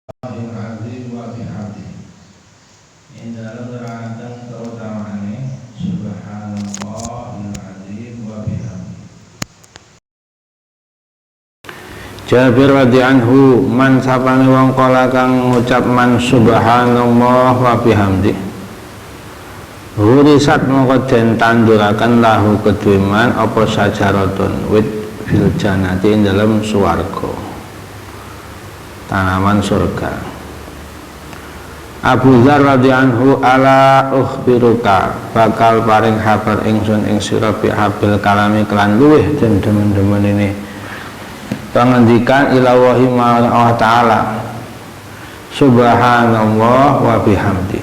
azim wa bihamdi. Ing dalem nerangkan keutamaane subhanallahil azim wa bihamdi. Jabir radhiyallahu man sapane wong kala kang ngucap man subhanallah wa bihamdi. Hurisat mongko den tanduraken lahu kedue man apa sajaratun wit fil jannati ing dalem swarga. Tanaman surga. Abu Dzar radhiyallahu ala ukhbiruka bakal paring kabar ingsun ing sira bi habil kalami kelan luweh den demen-demen ini pangandikan ilawahi Allah taala subhanallah wa bihamdi.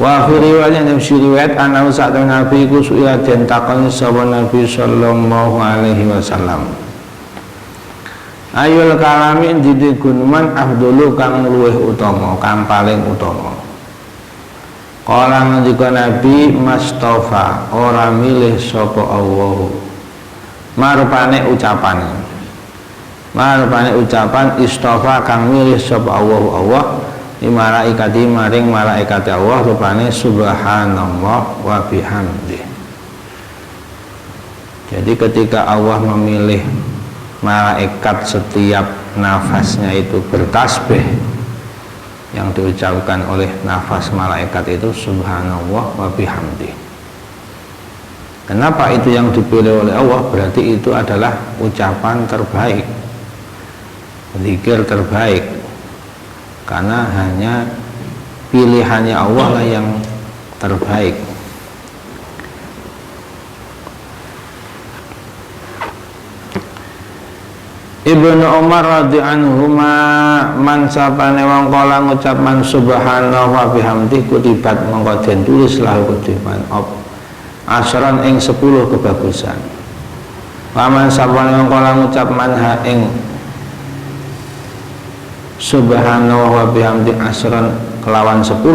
Wa fi riwayat ana sak nabi ku suila den takon sapa nabi sallallahu alaihi wasallam. Ayul kalami didi gunuman afdulu kang luweh utama, kang paling utama. Kala ngendika Nabi Mustafa ora milih sapa Allah. Marupane ucapan istofa kang milih sapa Allah di malaikati maring malaikat Allah rupane subhanallah wa bihamdi. Jadi ketika Allah memilih malaikat setiap nafasnya itu bertasbih, yang diucapkan oleh nafas malaikat itu subhanallah wa bihamdi. Kenapa itu yang dipilih oleh Allah? Berarti itu adalah ucapan terbaik, zikir terbaik, karena hanya pilihannya Allah lah yang terbaik. Ibnu Umar radhiyallahu man sapane wong kala ngucap man subhanallah wa bihamdi kutibat mongko den tulis lahu kutiban asran ing 10 kebagusan. Paman sapane wong kala ngucap man ha ing subhanallah wa bihamdi asran kelawan 10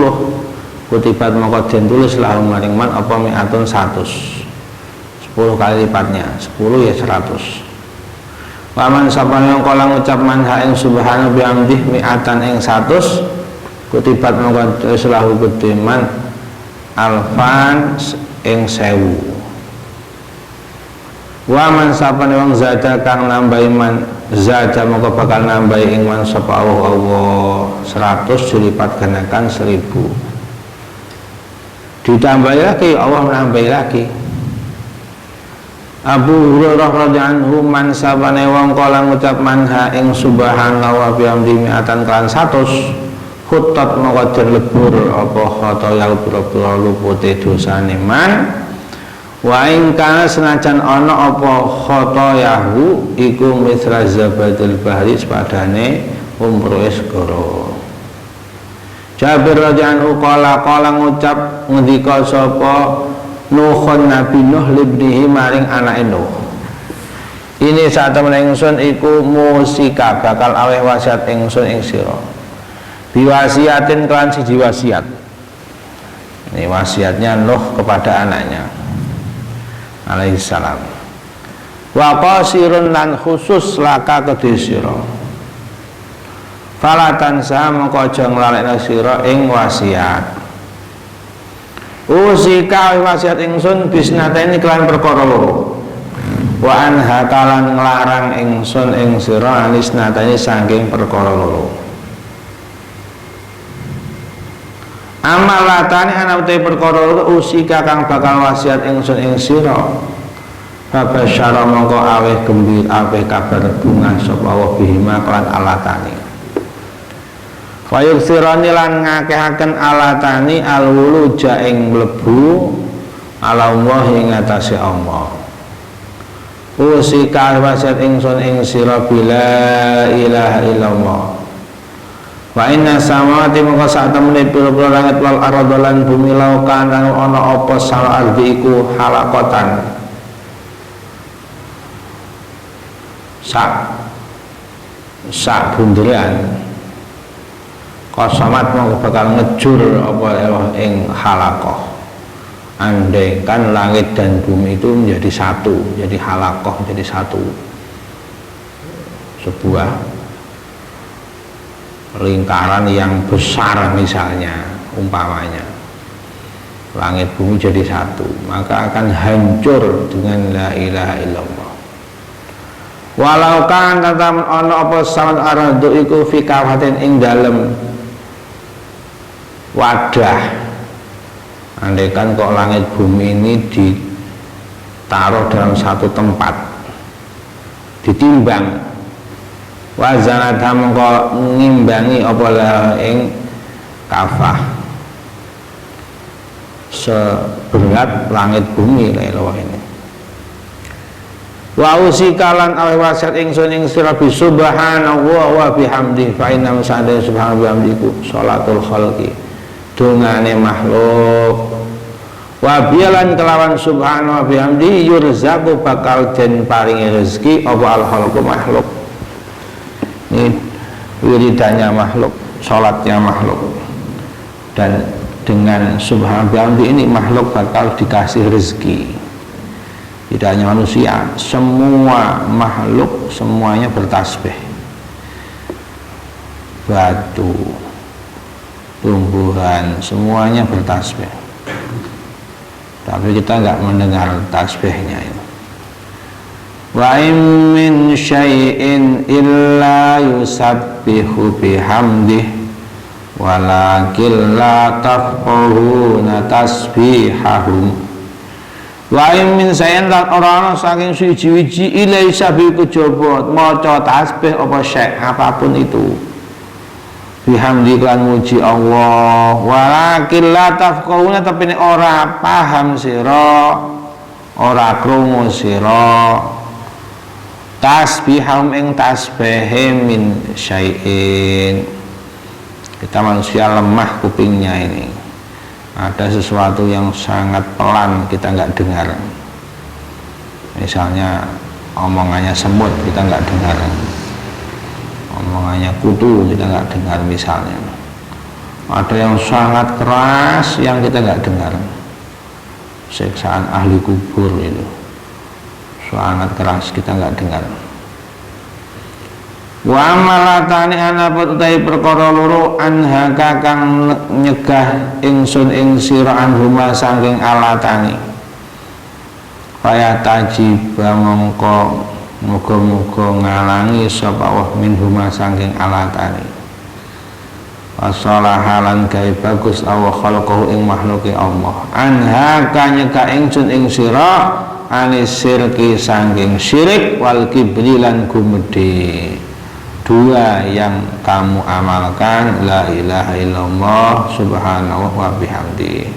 kutibat mongko den tulis lahu maring man apa mi'atun 100. 10 kali lipatnya 10 ya 100. Paman sapane wong kala ngucap man ha ing subhana bihamdih mi'atan ing 100 kutibat mongko tulis lahu gedhe man alfan ing 1000. Waman sapane wong zada kang nambahi man zada mongko bakal nambahi ing man sapa Allah 100 dilipat gandakan 1000. Ditambahi lagi Allah menambahi lagi. Abu Hurairah radhiyallahu man sabane wong kala ngucap manha ing subhanallah wa bihamdi mi'atan kan 100 khutat mongko den lebur apa khotoya pira-pira lupute dosane man wa ing kana senajan ana apa khotoyahu iku mithra zabadil bahri sepadane umrohe segara. Jabir radhiyallahu kala ngucap ngendika sapa Nuhun Nabi Nuh libnihi maring anake Nuh. Ini saat temen ingsun iku musika bakal aweh wasiat ingsun ing sira. Biwasiatin kelan siji wasiat. Ini wasiatnya Nuh kepada anaknya alaihi salam. Wa qasirun lan khusus laka kedhe sira. Falatan sa mengko aja nglalekna sira ing wasiat. Usika wasiat ingsun bisnateni kelan perkara loro. Wa anha kalan nglarang ingsun ing sira anisnateni saking perkara loro. Amalatane ana uti perkara loro usika kang bakal wasiat ingsun ing sira. Babasyara mongko aweh gembira aweh kabar bunga sapa wa bihima kelan alatane. Fayuk sirani lan ngakehaken alatani alwuluja ing mlebu ala Allah ing atase Allah. Usika wasiat ingsun ing sira bila ilaha illallah. Wa inna samawati mongko sak temene pira-pira langit wal ardh lan bumi laukan ana apa sal ardi iku halaqatan. Sak bunderan kosamat mau bakal ngejur apa ing halakoh. Andaikan langit dan bumi itu menjadi satu, jadi halakoh, menjadi satu, sebuah lingkaran yang besar misalnya, umpamanya langit bumi jadi satu, maka akan hancur dengan la ilaha illallah. Walau kan tatamun ono apa salat aradu iku fi kawatin ing dalem wadah, andaikan kok langit bumi ini ditaruh dalam satu tempat, ditimbang, wazanatha mengko ngimbangi apa la ing kafah seberat langit bumi lelo ini. Wa usikalan awe wasiat ingsun ing sira bi subhanahu wa bihamdi fa inna sa'ada subhanahu wa bihamdiku sholatul khalqi, dungane makhluk. Wa bialan kelawan subhanahu wa bihamdi yurzaku bakal den paringi rezeki apa al khalqu makhluk. Ini wiridannya makhluk, sholatnya makhluk, dan dengan subhanahu wa bihamdi ini makhluk bakal dikasih rezeki. Tidak hanya manusia, semua makhluk semuanya bertasbih. Batu, tumbuhan, semuanya bertasbih. Tapi kita nggak mendengar tasbihnya ini. Wa in min syai'in illa yusabbihu bihamdih walakin la tafqahuna tasbihahum. Wa min sayen lan ora ana saking suci-suci ilai sabi kejaba maca tasbih apa syek apapun itu bihamdi lan muji Allah, walakin la tafqahuna tapi ora paham sira, ora krungu sira tasbiham ing tasbihe min syai'in. Kita manusia lemah kupingnya ini, ada sesuatu yang sangat pelan kita nggak dengar, misalnya omongannya semut kita nggak dengar, omongannya kutu kita nggak dengar, misalnya ada yang sangat keras yang kita nggak dengar, siksaan ahli kubur itu sangat keras kita nggak dengar. Wa malatani anapun utai perkara loro anha kakang nyegah ingsun ing sira anhuma saking alatani kaya tajiba mongko muga-muga ngalangi sapa Allah minhuma saking alatani wasalahalan gawe bagus Allah khalaqahu ing makhluke Allah anha ka nyegah ingsun ing sira anis sirki saking syirik wal kibri lan gumedhe. Dua yang kamu amalkan, la ilaha illallah subhanahu wa bihamdi.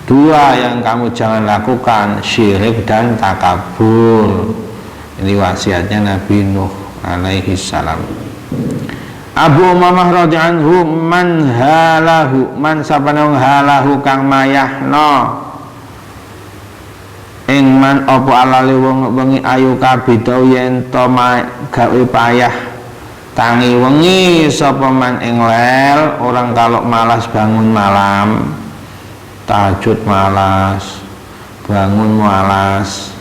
Dua yang kamu jangan lakukan, syirik dan takabur. Ini wasiatnya Nabi Nuh alaihi salam. Abu Umamah radhiyallahu anhu man halahu man sabanung halahu kang mayahno ing man apa alale wong wengi ayu kabida yen to gawe payah tangi wengi sapa man ing lel orang kalau malas bangun malam, tahajud malas, bangun malas,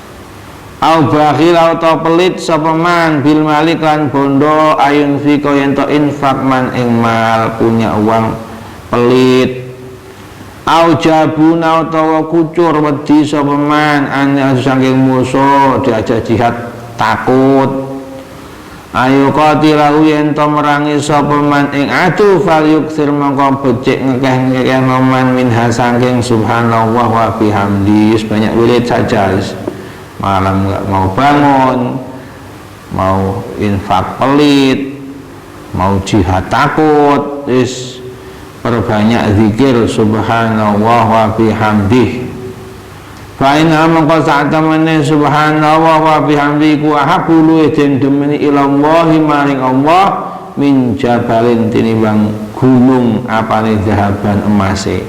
au bakhil atau pelit sapa man bil malik lan bondo ayun fiko yen to infak man ing mal punya uang pelit, au jabuna utawa kucur wedi sapa man ane saking musuh diajak jihad takut, ayo qatilahu yen to merangi sapa man ing adu fal yuksir mongko becik ngekeh-ngekeh man minha saking subhanallah wa bihamdi. Banyak wirid saja, malam enggak mau bangun, mau infak pelit, mau jihad takut, is perbanyak zikir subhanallah wa bihamdi. Fa inna mangko sak temene subhanallah wa bihamdi ku ahabulu den demeni ilallahi maring Allah min jabalin tinimbang gunung apane zahaban emase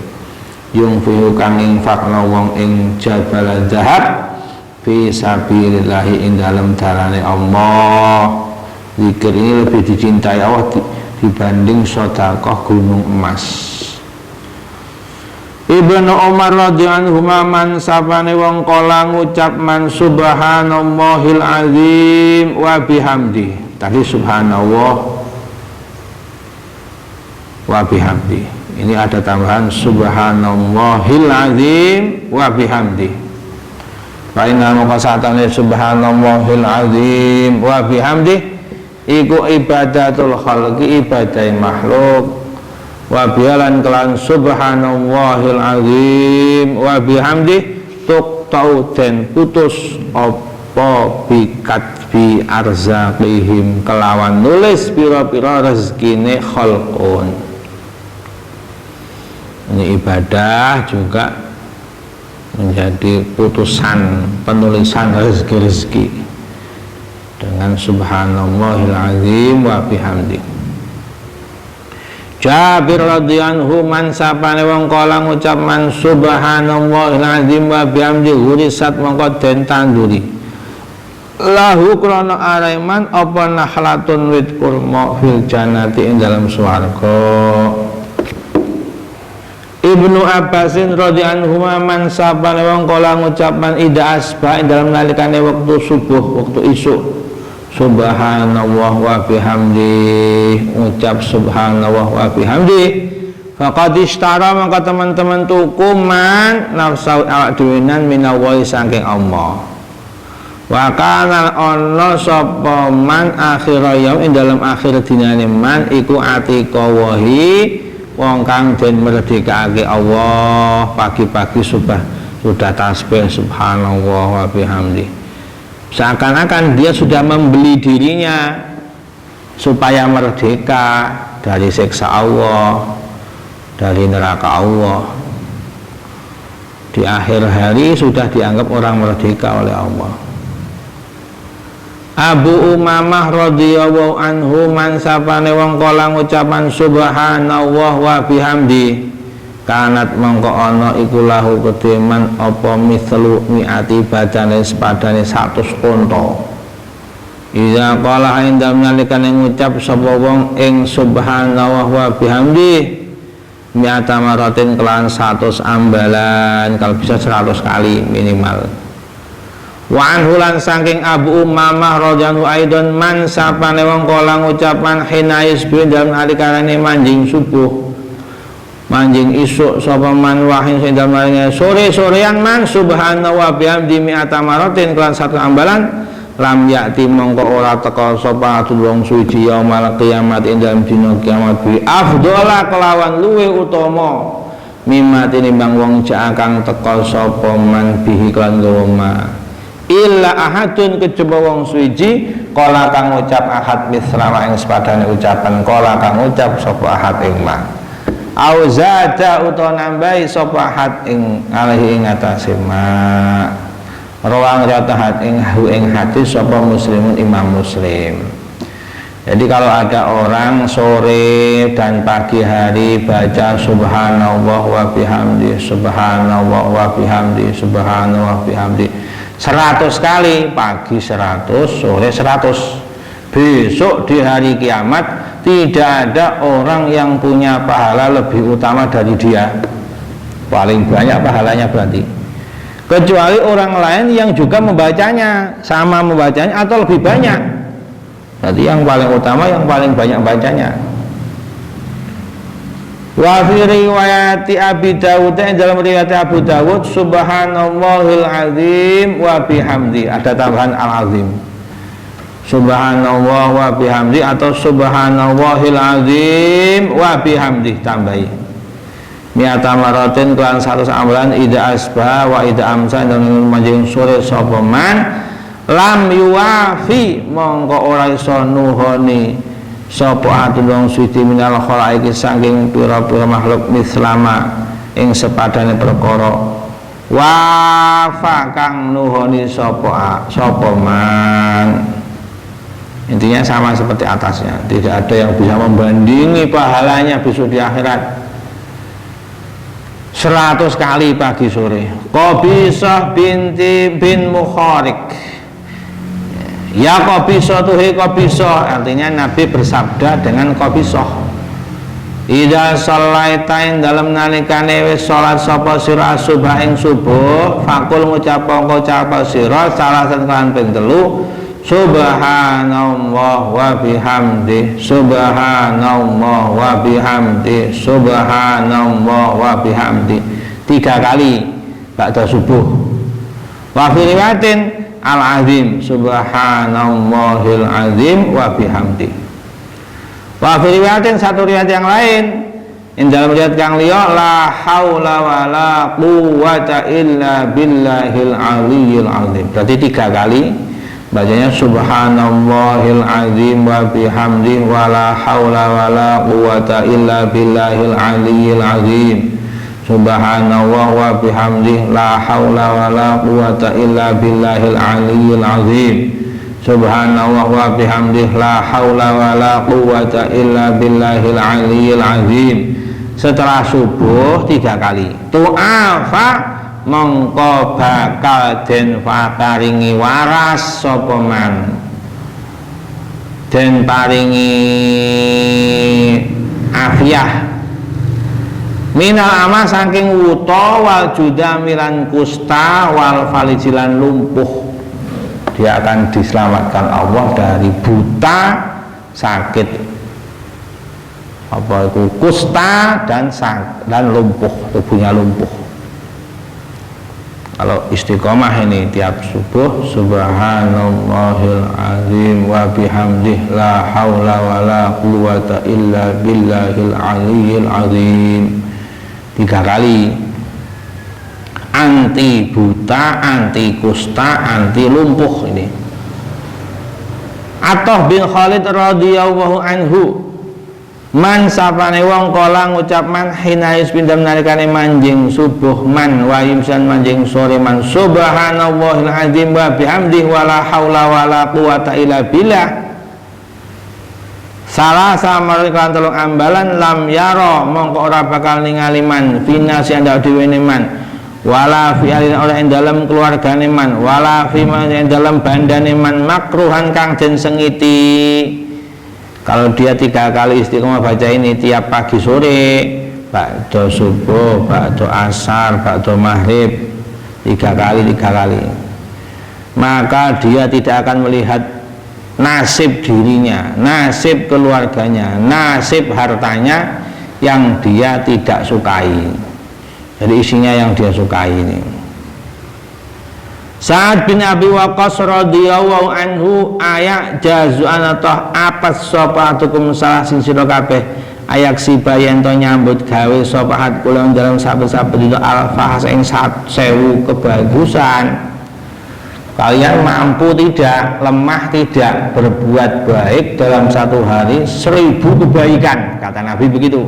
yung fihu kang infakna wong ing jabal zahab fi sabilillahi ing dalem dalane Allah. Zikir ini lebih dicintai Allah dibanding sedekah gunung emas. Ibnu Umar radhiyallahu anhu man sapane wong kala ngucap man subhanallahil azim wa bihamdi. Tadi subhanallah wa bihamdi. Ini ada tambahan subhanallahil azim wa bihamdi. Fa inna maqasatane subhanallahil azim wa bihamdi iku ibadatul khalqi, ibadah makhluk, wa bialan kelan subhanallahil azim wa bihamdi tuqtau den putus apa bikat bi arzaqihim kelawan nulis pira-pira rezekine khalqun. Ini ibadah juga menjadi putusan penulisan rezeki-rezeki dengan subhanallahil azim wa bihamdi. Jabir radhiyallahu man sapane wong kala ngucap man subhanallahil azim wa bihamdi hurisat mongko den tanduri lahu krana araiman apa nahlatun wit kurma fil jannati ing dalam swarga. Ibnu Abbasin radhiyallahu man sapane wong kala ngucap man ida asba ing dalam nalikane wektu subuh, wektu isuk subhanallah wa bihamdi, ucap subhanallah wa bihamdi, faqad ishtara maka teman-teman tuku man nafsu awak dhewenan minallahi saking Allah. Wa kana ana sapa man akhir yaum ing dalam akhir dinane man iku atika wahi wong kang den merdekake Allah. Pagi-pagi sudah tasbih subhanallah wa bihamdi, seakan-akan dia sudah membeli dirinya supaya merdeka dari siksa Allah, dari neraka Allah. Di akhir hari sudah dianggap orang merdeka oleh Allah. Abu Umamah radhiyallahu anhu man sapane wong kala ngucapan subhanallah wa bihamdi kanat mongko ana iku lahu kedeman apa mislu miati badane sepadane 100 unta. Iza qala indam nalikane ngucap sapa wong ing subhanallah wa bihamdi mi'ata maratin kelan 100 ambalan, kalau bisa 100 kali minimal. Wa anhulan saking Abu Umamah radhiyallahu aidon man sapane wong kala ngucapan hinais bin dalam nalikane manjing subuh manjing isuk sapa man wahin sing dalem sore-sorean man subhanallah wa bihamdi mi'ata maratin kelan 1 ambalan lam yakti mongko ora teka sapa wong suci yaumul kiamat ing dalem dina kiamat bi afdhala kelawan luwe utama mimma tinimbang wong jak kang teka sapa man bihi kelan goma illa ahadun kejaba wong suci kala kang ngucap ahad misrawa ing sepadane ucapan kala kang ngucap sapa ahad ing ma au zada utawa nambahi sapa ahad ing alaihi ing atase ma rawang ratahat ing hadis sapa muslimun imam muslim. Jadi kalau ada orang sore dan pagi hari baca subhanallah wa bihamdi subhanallah wa bihamdi subhanallah wa bihamdi 100 kali, pagi 100, sore 100. Besok di hari kiamat tidak ada orang yang punya pahala lebih utama dari dia. Paling banyak pahalanya berarti. Kecuali orang lain yang juga membacanya, sama membacanya atau lebih banyak. Berarti yang paling utama yang paling banyak bacanya. Wa fi riwayati Abi Dawud, dalam riwayat Abu Dawud subhanallahil azim wa bihamdi, ada tambahan al-azim. Subhanallah wa bihamdi atau subhanallahil azim wa bihamdi tambahi. Mi'ata maratin kelan 100 amalan ida asbah wa ida amsa dan manjing sore sapa man lam yuwafi mongko ora iso nuhoni sapa atulung suci minal khalaiki saking pira-pira makhluk mislama ing sepadane perkara wafa kang nuhoni sapa man. Intinya sama seperti atasnya, tidak ada yang bisa membandingi pahalanya besok di akhirat 100 kali pagi sore. Qabisah binti bin Mukharik, ya Qabisah tuhi Qabisah, artinya Nabi bersabda dengan Qabisah, ida sholaitain dalam nalikane wis salat sapa sira subah ing subuh fakul ngucap sira salah kan ping 3 subhanallah wa bihamdi, subhanallah wa bihamdi, subhanallah wa bihamdi, 3 kali ba'da subuh. Wa fi riwayatin al-azim, subhanallahil azim wa bihamdi. Wa fi riwayatin, satu riwayat yang lain, dalam riwayat kang liya, la haula wala quwwata illa billahil aliyyil azim. Berarti 3 kali bacanya subhanallahil azim wa bihamdi wa la haula wala quwwata illa billahil aliyyil azim. Subhanallah wa bihamdi la haula wala quwwata illa billahil aliyyil azim. Subhanallah wa bihamdi la haula wala quwwata illa billahil aliyyil azim. Setelah subuh 3 kali. Tu'afa mongko bakal den paringi waras sapa man, den paringi afiah minal ama saking wuta wal judamilan kusta wal falijilan lumpuh. Dia akan diselamatkan Allah dari buta, sakit apa itu kusta dan lumpuh, tubuhnya lumpuh. Kalau istiqomah ini tiap subuh, subhanallahil azim wa bihamdih la haula wala quwwata illa billahil aliyyil azim, 3 kali. Anti buta, anti kusta, anti lumpuh ini. Atah bin Khalid radhiyallahu anhu, man sapane wong kala ngucap man hinais pindam nalikane manjing subuh man wa imsan manjing sore man subhanallahil azim wa bihamdihi wala haula wala quwata illa billah salah sama kan telung ambalan lam yaro mongko ora bakal ningali man finasi anda dhewe man wala fi alin ora ing dalem keluargane man wala fi ing dalem bandane man makruhan kang den sengiti. Kalau dia 3 kali istiqomah baca ini tiap pagi sore, ba'da subuh, ba'da asar, ba'da maghrib, 3 kali, maka dia tidak akan melihat nasib dirinya, nasib keluarganya, nasib hartanya yang dia tidak sukai. Jadi isinya yang dia sukai ini. Sa'ad bin Abi Waqqas radhiyallahu anhu ayak jazu anatah apas sapa atukum salah sing sira kabeh ayak sibayen to nyambut gawe sapa hat kula dalam saben-saben itu alfahas ing 1000 kebagusan. Kalian mampu tidak, lemah tidak berbuat baik dalam 1 hari 1000 kebaikan, kata Nabi begitu.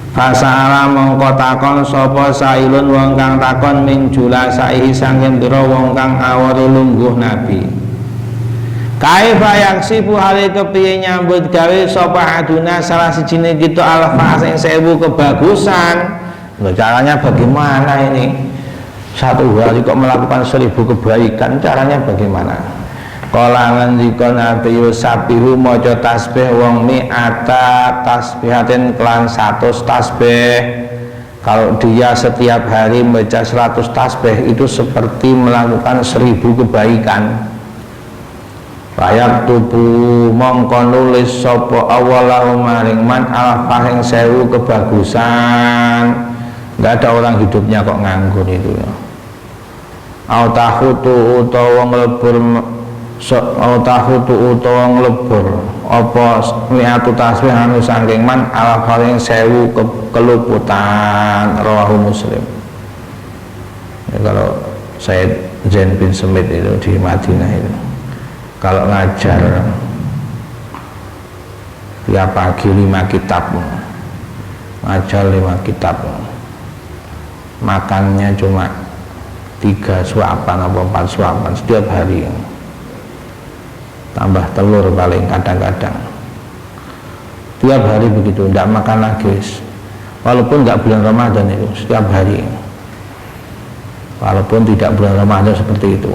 Fasala mongko takon sapa sailun wong kang takon min julasaihi sanggen pira wong kang awari lungguh Nabi. Kaifa yaksifu hale kepiye nyambut gawe sapa aduna salah sijine kita alfa sing 1000 kebagusan. Loh, caranya bagaimana ini? 1 hari kok melakukan 1000 kebaikan, caranya bagaimana? Kala ngendika Nabi yusabihu maca tasbih wong mi'ata tasbihatin kelan 100 tasbih. Kalau dia setiap hari membaca 100 tasbih itu seperti melakukan 1000 kebaikan. Rayak tubuh mongko nulis sapa awalahu maring man alfa ing 1000 kebagusan. Enggak ada orang hidupnya kok nganggur itu ya. Au tahutu utawa nglebur tahutu utawa nglebur apa mi'atu tasbih anu saking man ala paling 1000 keluputan rawahu Muslim. Ya, kalau Said Zain bin Smith itu di Madinah itu kalau ngajar tiap pagi 5 kitab, ngajar 5 kitab, makannya cuma 3 suapan atau 4 suapan setiap hari, tambah telur paling kadang-kadang tiap hari begitu, tidak makan lagi walaupun tidak bulan Ramadan itu setiap hari, walaupun tidak bulan Ramadan seperti itu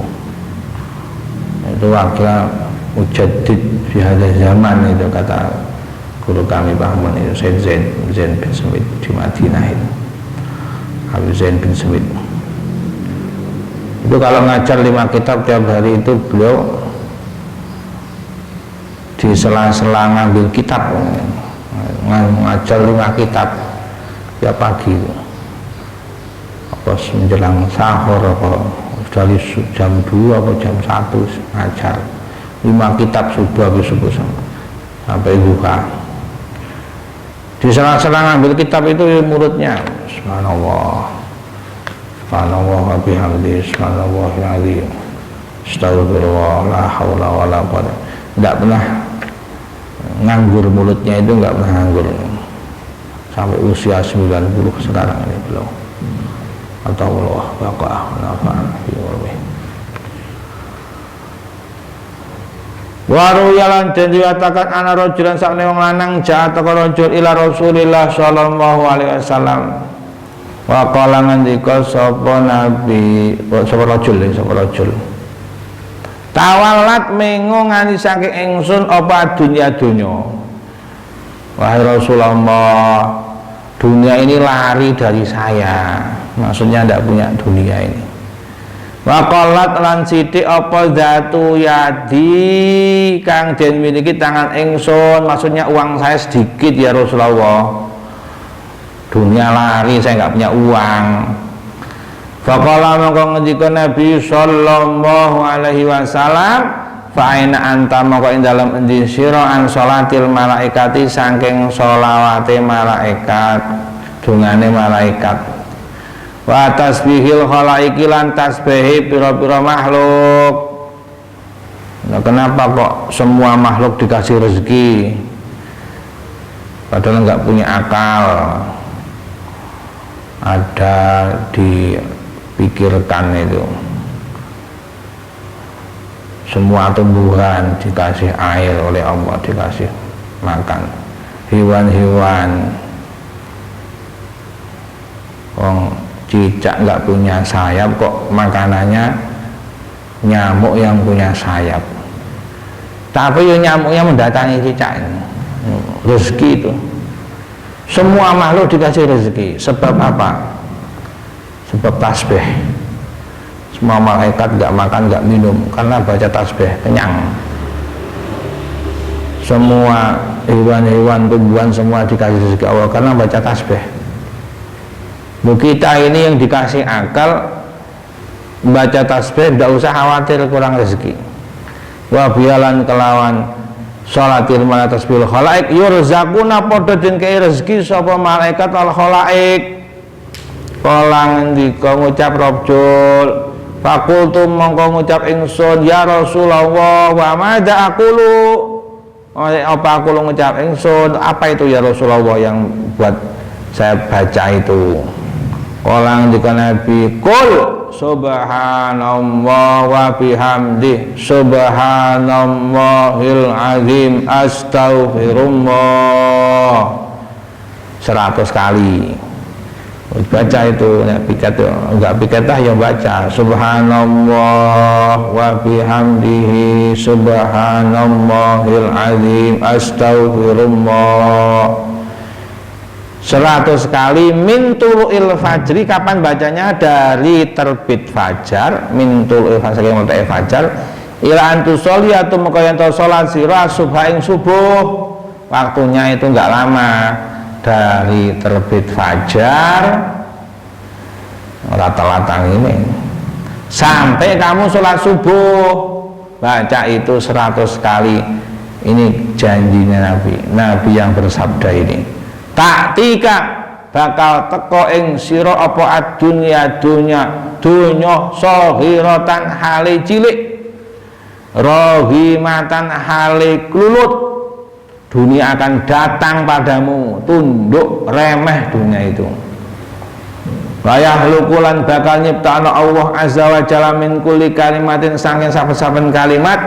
wakil mujaddid fi hadha zaman itu kata guru kami Pak Mun itu Said Zain bin Smith di Madinah itu, Habib Zain bin Smith. Itu kalau ngajar 5 kitab tiap hari itu beliau di sela-sela ngambil kitab, ngajar 5 kitab tiap pagi itu. Apa menjelang sahur apa dari jam 2 atau jam 1 ngajar 5 kitab subuh habis subuh sampai duha. Di sela-sela ngambil kitab itu mulutnya subhanallah, subhanallah wa bihamdi, subhanallahil azim, astagfirullah, la haula wala quwwata. Enggak pernah nganggur mulutnya itu, enggak pernah nganggur sampai usia 90 sekarang ini belum. Atau Allah baqa'ah nafa'an fi warmih. Waru yalan dan diwatakan ana rajulan sakne wong lanang ja'a teka rajul ila Rasulillah sallallahu alaihi wasallam. Wa qala ngendika sapa nabi, sapa rajul. Tawalat mengo ngani saking ingsun apa dunya. Wahai Rasulullah, dunia ini lari dari saya. Maksudnya tidak punya dunia ini. Waqalat lan sithik apa zatu yadi kang den miliki tangan ingsun, maksudnya uang saya sedikit ya Rasulullah. Dunia lari, saya nggak punya uang. Faqala mongko ngendika Nabi sallallahu alaihi wasallam, fa aina anta mongko ing dalem endi sira an salatil malaikati saking sholawate malaikat, dungane malaikat. Wa tasbihil khalaiki lan tasbihi pira-pira makhluk. Nah, kenapa kok semua makhluk dikasih rezeki padahal nggak punya akal? Ada dipikirkan itu. Semua tumbuhan dikasih air oleh Allah, dikasih makan. Hewan-hewan, cicak nggak punya sayap kok makanannya nyamuk yang punya sayap. Tapi ya nyamuknya mendatangi cicak ini. Rezeki itu. Semua makhluk dikasih rezeki. Sebab apa? Sebab tasbih. Semua malaikat nggak makan nggak minum karena baca tasbih, kenyang. Semua hewan-hewan, tumbuhan semua dikasih rezeki Allah karena baca tasbih. Kita ini yang dikasih akal baca tasbih tidak usah khawatir kurang rezeki. Wa bialan kelawan sholatil malaikat tasbihul khalaik yurzaquna padha den kei rezeki sapa malaikat al khalaik. Kala ngendika ngucap Rabbul fakultum mongko ngucap ingsun ya Rasulullah wa madza aqulu. Apa aku ngucap ingsun, apa itu ya Rasulullah yang buat saya baca itu? Kala ngendika Nabi, qul subhanallah wa bihamdih subhanallahil azim astaghfirullah 100 kali. Baca itu, ya, piket itu, enggak piket ya baca subhanallah wa bihamdihi subhanallahil azim astaghfirullah 100 kali min tulu'il fajri. Kapan bacanya? Dari terbit fajar, min tulu'il fajri yang mulai fajar ila antu sholiyatu makayanto sholat sirah subha ing subuh. Waktunya itu enggak lama, dari terbit fajar rata-rata ini sampai kamu sholat subuh baca itu 100 kali. Ini janjinya Nabi yang bersabda ini. Taktika bakal teko ing sira apa ad-dunya dunya saghiratan hale cilik rohimatan hale klulut. Dunia akan datang padamu tunduk remeh dunia itu. Wayah lukulan bakal nyiptakno Allah azza wa jalla min kulli kalimatin saking saben-saben kalimat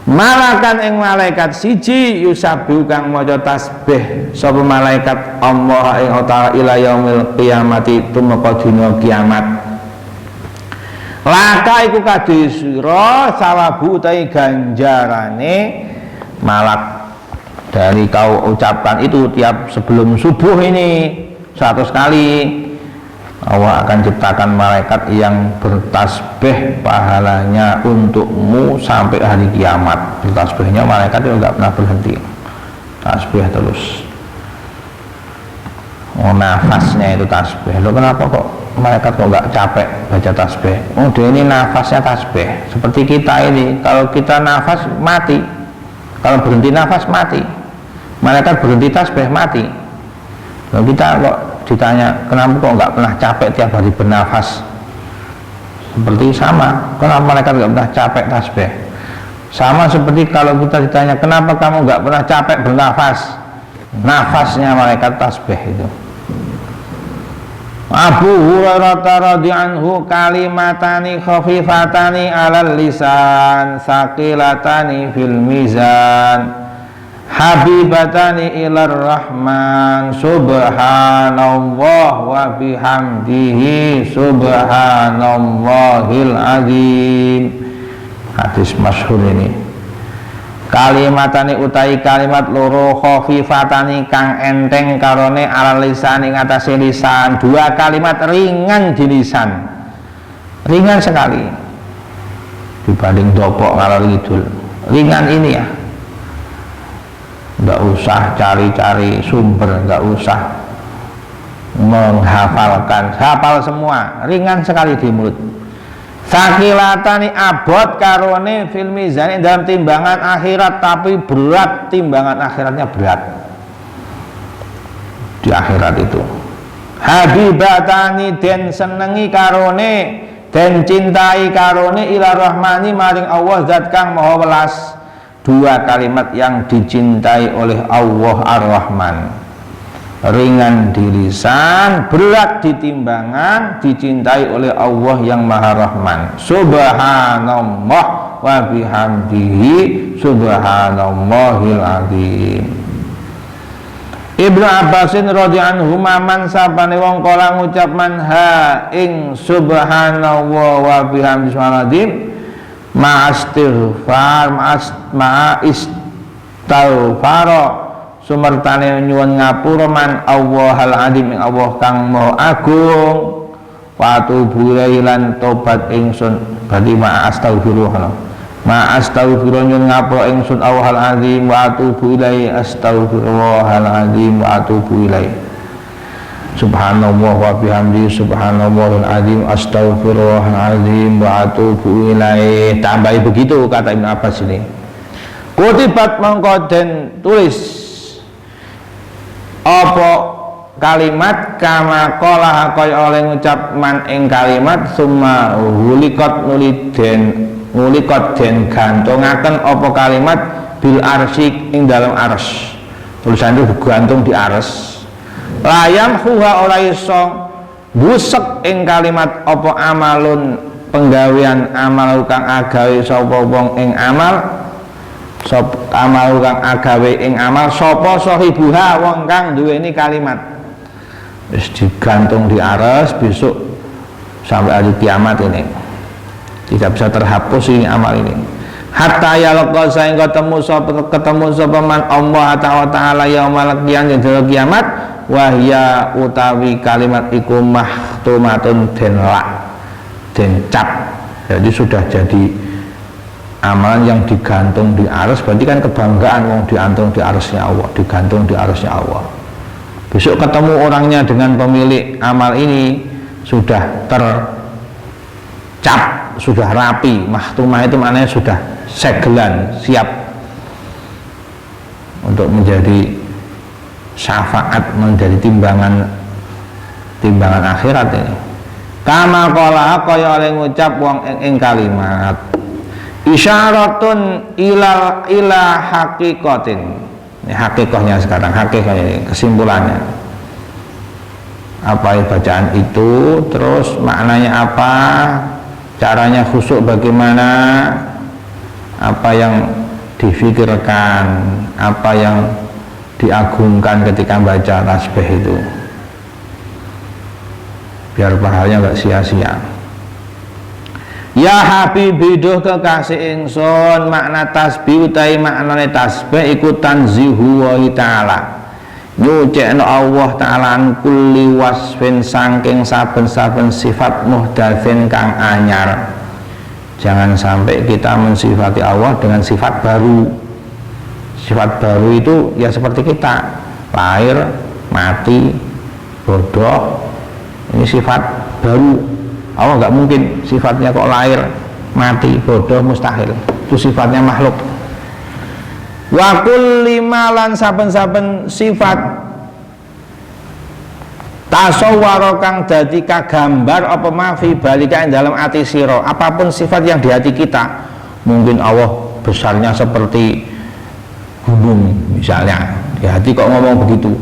malakan ing malaikat siji yusabihu kang maca tasbih sapa malaikat Allah ing ta'ala ila yaumil qiyamati tumeka dina kiamat. Laka iku kadhe sira sawabu utahe ganjarane malak dari kau ucapkan itu tiap sebelum subuh ini 100 kali. Allah akan ciptakan malaikat yang bertasbih pahalanya untukmu sampai hari kiamat. Bertasbihnya malaikat itu enggak pernah berhenti, tasbih terus. Oh, nafasnya itu tasbih. Loh, kenapa kok malaikat kok enggak capek baca tasbih? Oh, dia ini nafasnya tasbih. Seperti kita ini, kalau kita nafas mati, kalau berhenti nafas mati. Malaikat berhenti tasbih mati. Loh, kita kok ditanya kenapa kok nggak pernah capek tiap hari bernafas? Seperti sama, kenapa malaikat nggak pernah capek tasbih? Sama seperti kalau kita ditanya kenapa kamu nggak pernah capek bernafas? Nafasnya malaikat tasbih itu. Abu Hurairah radhiyallahu kalimatani khafifatani 'alal lisan saqilatani fil mizan habibatani ilar rahman subhanallah wa bihamdihi subhanallahil azim. Hadis masyhur ini. Kalimatani utai kalimat loro khafifatani kang enteng karone ala lisan ing atase lisan. Dua kalimat ringan di lisan, ringan sekali dibanding dopok ngalor ngidul. Ringan ini ya, nggak usah cari-cari sumber, nggak usah menghafalkan, hafal semua, ringan sekali di mulut. Sakilatani abot karone fil mizan dalam timbangan akhirat, tapi berat, timbangan akhiratnya berat di akhirat itu. Habibatani den senengi karone, den cintai karone ila rahmani maring Allah zat kang maha welas. Dua kalimat yang dicintai oleh Allah Ar-Rahman, ringan di lisan, berat di timbangan, dicintai oleh Allah yang Maha Rahman. Subhanallah wa bihamdihi subhanallahil azim. Ibnu Abbasin radhiyallahu anhu man sabane wong kala ngucap manha ing subhanallah wa bihamdihi subhanallahil azim ma'astighfar ma'astighfar sumertane nyuwun ngapura man Allahal azim ing Allah kang maha agung wa tubu lan tobat ingsun berarti ma'astaghfirullah nyuwun ngapura ingsun Allahal azim wa tubu ilaihi astaghfirullahal azim wa tubu ilaihi subhanallah wa bihamdihi subhanallahul azim astaghfirullahalazim wa atubu ilaih. Tambahi begitu kata Ibnu Abbas ini. Kutibat mongko den tulis apa kalimat kama qala kaya oleh ngucap man ing kalimat summa hulikot ngulikot den gantungaken apa kalimat bil arsy ing dalam ars. Tulisan itu digantung di ars. Layam huha ora iso busek ing kalimat apa amalun penggawean amal kang agawe sapa wong ing amal sapa amal kang agawe ing amal sapa sahibuha wong kang duweni kalimat wis digantung di aras besok sampai hari kiamat ini tidak bisa terhapus ini amal ini. Hatta yalqa saing ketemu sapa man Allah taala yaumul kiamat wahya utawi kalimat iku mahtumatun den lak den cap. Jadi sudah jadi amalan yang digantung di aras, berarti kan kebanggaan wong digantung di arasnya Allah, digantung di arasnya Allah. Besok ketemu orangnya dengan pemilik amal ini sudah tercap, sudah rapi. Mahtumah itu maknanya sudah segelan, siap untuk menjadi syafaat, menjadi timbangan akhirat ini. Kama qala kaya oleh ngucap wong ing kalimat isyaratun ila haqiqatin. Ini hakikahnya sekarang, hakikahnya ini kesimpulannya. Apa bacaan itu, terus maknanya apa, caranya khusyuk bagaimana, apa yang difikirkan, apa yang diagungkan ketika baca tasbih itu, biar pahalanya nggak sia-sia. Ya Habibi duh kekasih ingsun, makna tasbih utai maknane tasbih iku tanzihu wa ta'ala, nyucikno Allah taala an kulli wasfin saking saben-saben sifat muhdatsin kang anyar. Jangan sampai kita mensifati Allah dengan sifat baru. Sifat baru itu ya seperti kita, lahir, mati, bodoh. Ini sifat baru. Allah nggak mungkin sifatnya kok lahir, mati, bodoh, mustahil. Itu sifatnya makhluk. Wa kulli ma lan saben-saben sifat tasawwara kang dadi kagambar apa ma fi balika ing dalam ati sira, apapun sifat yang di hati kita. Mungkin Allah besarnya seperti gunung misalnya, di hati kok ngomong begitu,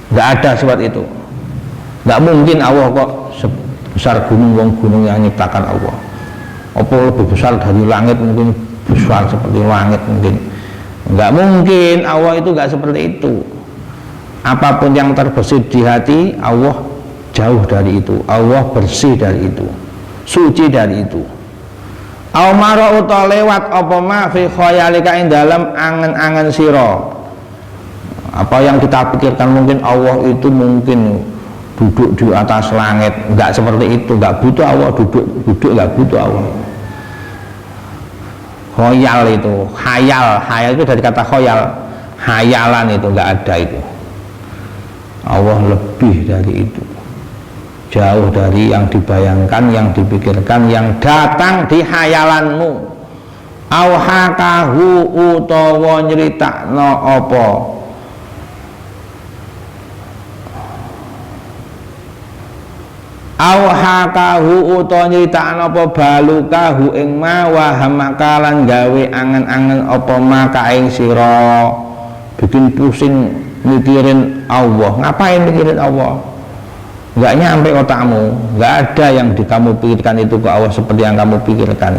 nggak ada sifat itu. Nggak mungkin Allah kok sebesar gunung yang nyiptakan Allah. Apa lebih besar dari langit, mungkin besar seperti langit mungkin. Nggak mungkin, Allah itu nggak seperti itu. Apapun yang terbesit di hati, Allah jauh dari itu. Allah bersih dari itu, suci dari itu. Aumara uta lewat apa ma fi khayalika ing dalam angen-angen sira. Apa yang kita pikirkan, mungkin Allah itu mungkin duduk di atas langit. Nggak seperti itu, nggak butuh Allah duduk nggak butuh Allah. Khoyal itu, khayal itu dari kata khoyal, khayalan itu nggak ada itu. Allah lebih dari itu, jauh dari yang dibayangkan, yang dipikirkan, yang datang di khayalanmu. Auhakahu utawa nyeritakno apa auhakahu utawa nyritakno apa balukahu ing ma wa hamakalan gawe angen-angen apa maka ing sira, bikin pusing mikirin Allah. Ngapain mikirin Allah? Nggak nyampe otakmu, nggak ada yang kamu pikirkan itu ke Allah seperti yang kamu pikirkan.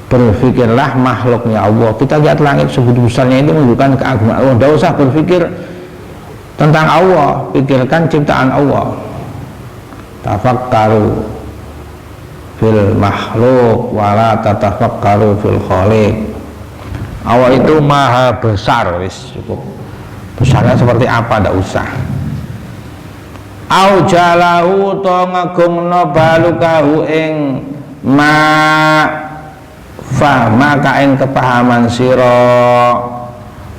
Berpikirlah makhluknya Allah. Kita lihat langit sebegitu besarnya itu menunjukkan keagungan Allah. Nggak usah berpikir tentang Allah, pikirkan ciptaan Allah. Tafakkaru fil makhluk wala tatafakkaru fil khaliq. Allah itu maha besar, wis cukup. Besarnya seperti apa ndak usah. Au jalahu to ngagungno balukahu ing ma fa maka ing kepahaman sira.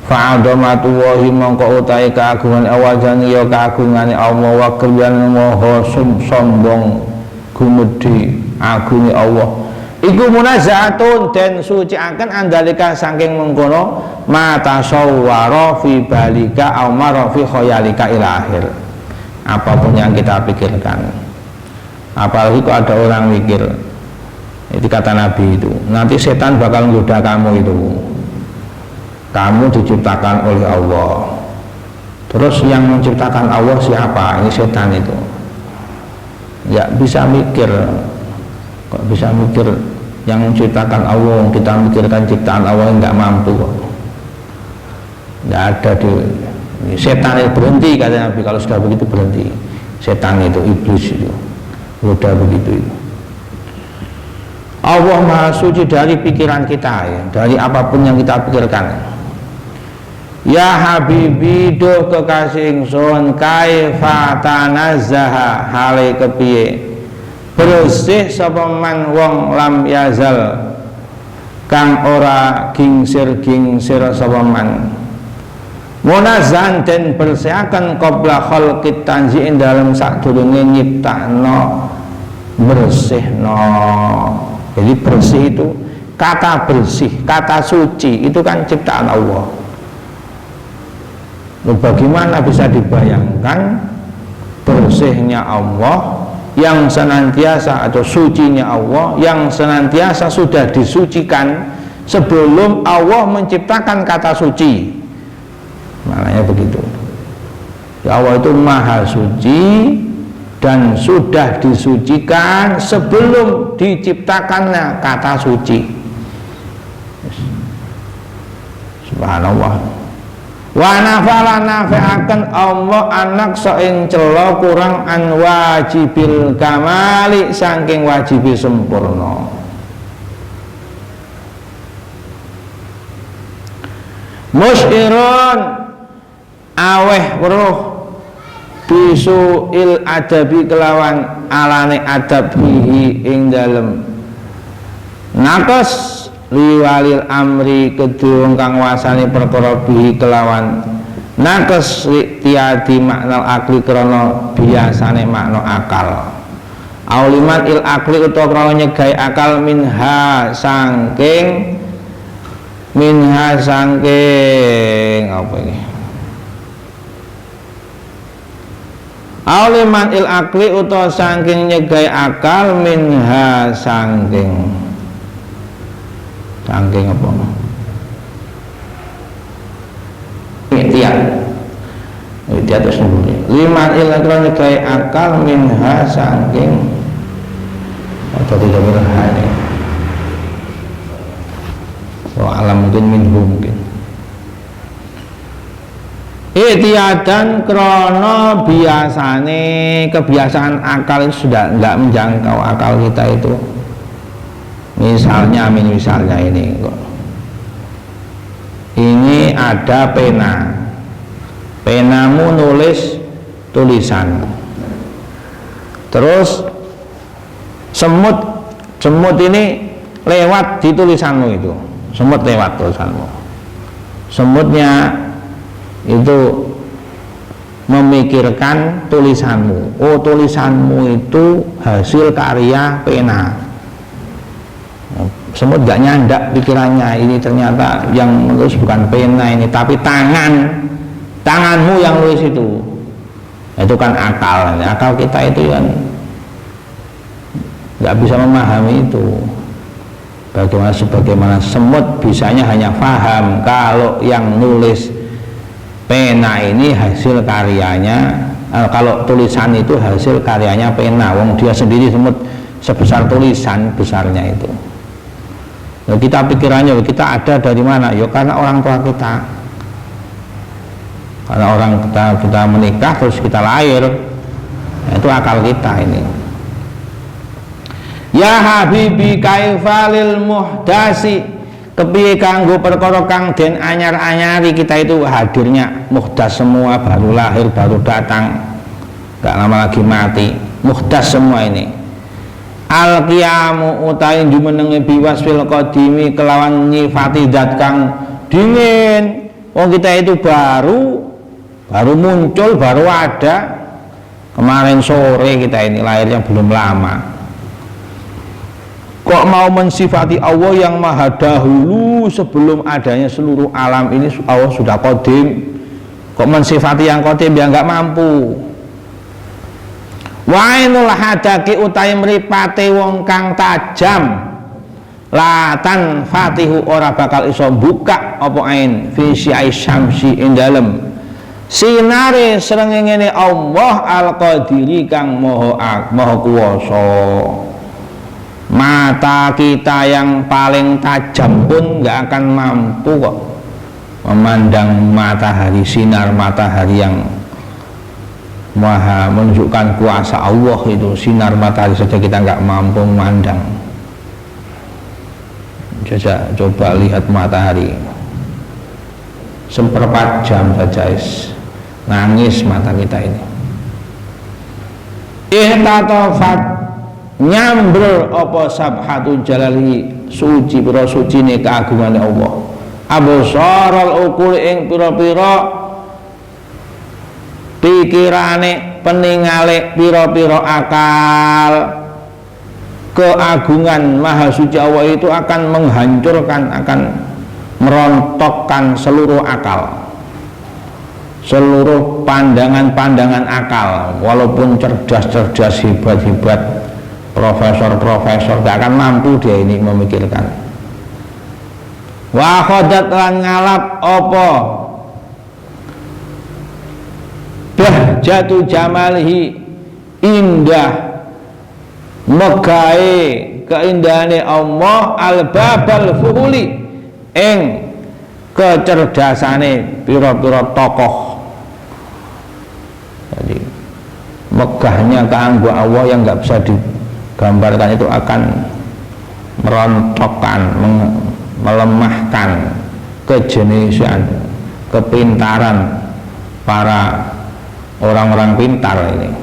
Fa'adhamatu wahi mongko utahe keagungan awajan ya keagungane Allah wa kriyan maha sombong gumedhe agunge Allah iku munazzatun den suciaken andalika saking mengkono mata sawwara fi balika aw mara fi khayalika ila akhir. Apapun yang kita pikirkan, apalagi kok ada orang mikir, itu kata Nabi itu nanti setan bakal menggoda kamu itu. Kamu diciptakan oleh Allah, terus yang menciptakan Allah siapa? Ini setan itu. Ya bisa mikir, kok bisa mikir yang menciptakan Allah, kita mikirkan ciptaan Allah nggak mampu kok. Nggak ada di setan itu berhenti kata Nabi, kalau sudah begitu berhenti. Setan itu, iblis itu udah begitu itu. Allah maha suci dari pikiran kita ya, dari apapun yang kita pikirkan. Ya Habibi duh kekasih ingsun kaifa tanazzaha hale kepiye bersih sapa man wong lam yazal kang ora gingsir sapa man munazzan den bersihaken qabla khalqit tanzi'in dalam sadurunge nyiptakno bersihno. Jadi bersih itu kata bersih, kata suci itu kan ciptaan Allah. Bagaimana bisa dibayangkan bersihnya Allah yang senantiasa atau sucinya Allah yang senantiasa sudah disucikan sebelum Allah menciptakan kata suci. Maknanya begitu. Ya Allah itu maha suci dan sudah disucikan sebelum diciptakannya kata suci. Subhanallah. Wa nafala nafi'akan Allah anak so'ing celo kurang an wajibil kamali saking wajibi sempurna. Musyirun aweh weruh bisu il adabi kelawan alane adab bihi ing dalem nakes liwalil amri kedue kang wasani perkara bihi kelawan nakes tiadi makna akli krana biasane makna akal auliman il akli utawa krana nyegai akal minha sangking apa ini auliman il akli utawa sangking nyegai akal minha sangking apa ikhtiar terus nemburi liman il akli nyegai akal minha sangking atau tidak berhani alam mungkin minhum mungkin ikhtiadan krono biasane kebiasaan akal itu sudah enggak menjangkau akal kita itu misalnya ini kok ini ada penamu nulis tulisan terus semut ini lewat di tulisanmu itu semut lewat tulisanmu semutnya itu memikirkan tulisanmu tulisanmu itu hasil karya pena semut gak nyandak pikirannya ini ternyata yang menulis bukan pena ini tapi tanganmu yang nulis itu kan akal kita itu kan gak bisa memahami itu sebagaimana semut bisanya hanya paham kalau yang nulis pena ini hasil karyanya kalau tulisan itu hasil karyanya pena wong dia sendiri semut sebesar tulisan besarnya itu kita pikirannya kita ada dari mana karena orang tua kita karena kita menikah terus kita lahir itu akal kita ini. Ya habibi kaifalil muhdasi kepiye kanggo perkara kang den anyar-anyari kita itu hadirnya muhdas semua baru lahir baru datang gak lama lagi mati muhdas semua ini al qiyamu utawi jumenenge biwasfil qadimi kelawan nyifati zat kang dingin wong kita itu baru muncul baru ada kemarin sore kita ini lahirnya belum lama kok mau mensifati Allah yang maha dahulu sebelum adanya seluruh alam ini Allah sudah qadim kok mensifati yang qadim yang nggak mampu wa'inul hadaki utai mripate wong kang tajam latan fatihu ora bakal iso buka apa ain fi syai syamsi ing dalem sinare srengenge Allah al-qadiri kang maha kuwasa mata kita yang paling tajam pun nggak akan mampu kok memandang matahari sinar matahari yang maha menunjukkan kuasa Allah itu sinar matahari saja kita nggak mampu memandang coba lihat matahari seperempat jam saja nangis mata kita ini ihtatafat nyambrel apa sabhatu jalali suci pira sucine keagungane Allah absarul uqul ing pira-pira pikirane peningale pira-pira akal keagungan maha suci Allah itu akan menghancurkan akan merontokkan seluruh akal seluruh pandangan-pandangan akal walaupun cerdas-cerdas hebat-hebat profesor gak akan mampu dia ini memikirkan wa khodat lan ngalap apa bahjatu jamalihi indah megahe keindahane Allah al-babal fuhuli ing kecerdasane pira-pira tokoh jadi megahnya keanggo Allah yang nggak bisa digambarkan itu akan merontokkan melemahkan kejeniusan kepintaran para orang-orang pintar ini.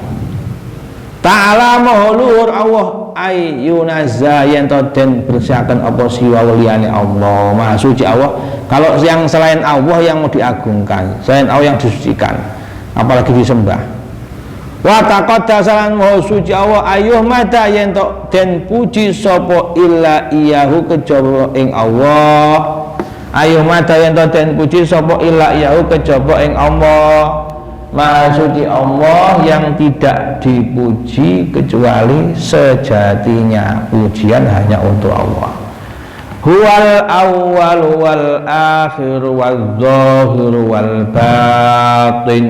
Ta'ala maha luhur Allah ayyunazza yen to den bersihaken apa siwa liyane Allah. Maha suci Allah. Kalau yang selain Allah yang mau diagungkan, selain Allah yang disucikan, apalagi disembah. Wa taqaddasalan maha suci Allah ayyuh mata yen to den puji sapa illa iyahu kejaba ing Allah. Ayyuh mata yen to den puji sapa illa iyahu kejaba ing Allah. Maha suci Allah yang tidak dipuji kecuali sejatinya pujian hanya untuk Allah. Huwal awwal wal akhir wal zahir wal batin.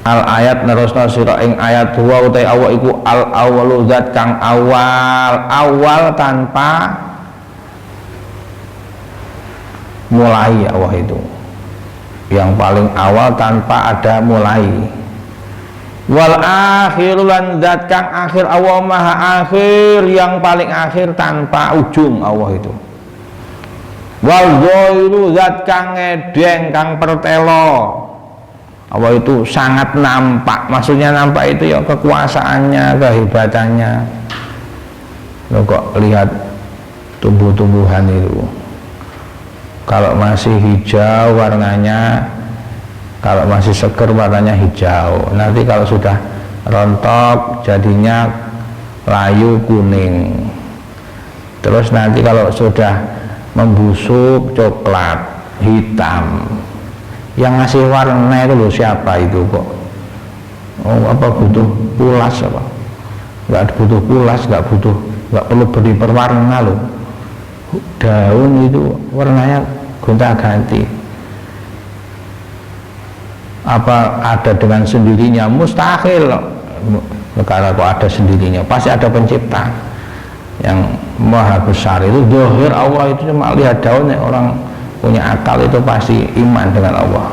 Al ayat nerusna sira ing ayat 2 utai Allah iku al awwalu zat kang awal tanpa mulai. Allah itu yang paling awal tanpa ada mulai. Wal akhiru lan zat kang akhir Allah maha akhir yang paling akhir tanpa ujung Allah itu. Wal zahiru zat kang ngedeng kang pertelo Allah itu sangat nampak. Maksudnya nampak itu ya kekuasaannya, kehebatannya. Lo kok lihat tumbuh-tumbuhan itu, kalau masih hijau warnanya, kalau masih seger warnanya hijau. Nanti kalau sudah rontok jadinya layu kuning. Terus nanti kalau sudah membusuk coklat, hitam. Yang ngasih warna itu loh siapa itu kok? Oh, apa butuh pulas apa? Nggak butuh pulas, nggak perlu beri perwarna loh. Daun itu warnanya gonta-ganti. Apa ada dengan sendirinya? Mustahil. Negara kok ada sendirinya? Pasti ada pencipta yang maha besar. Itu zahir Allah itu cuma lihat daunnya. Orang punya akal itu pasti iman dengan Allah.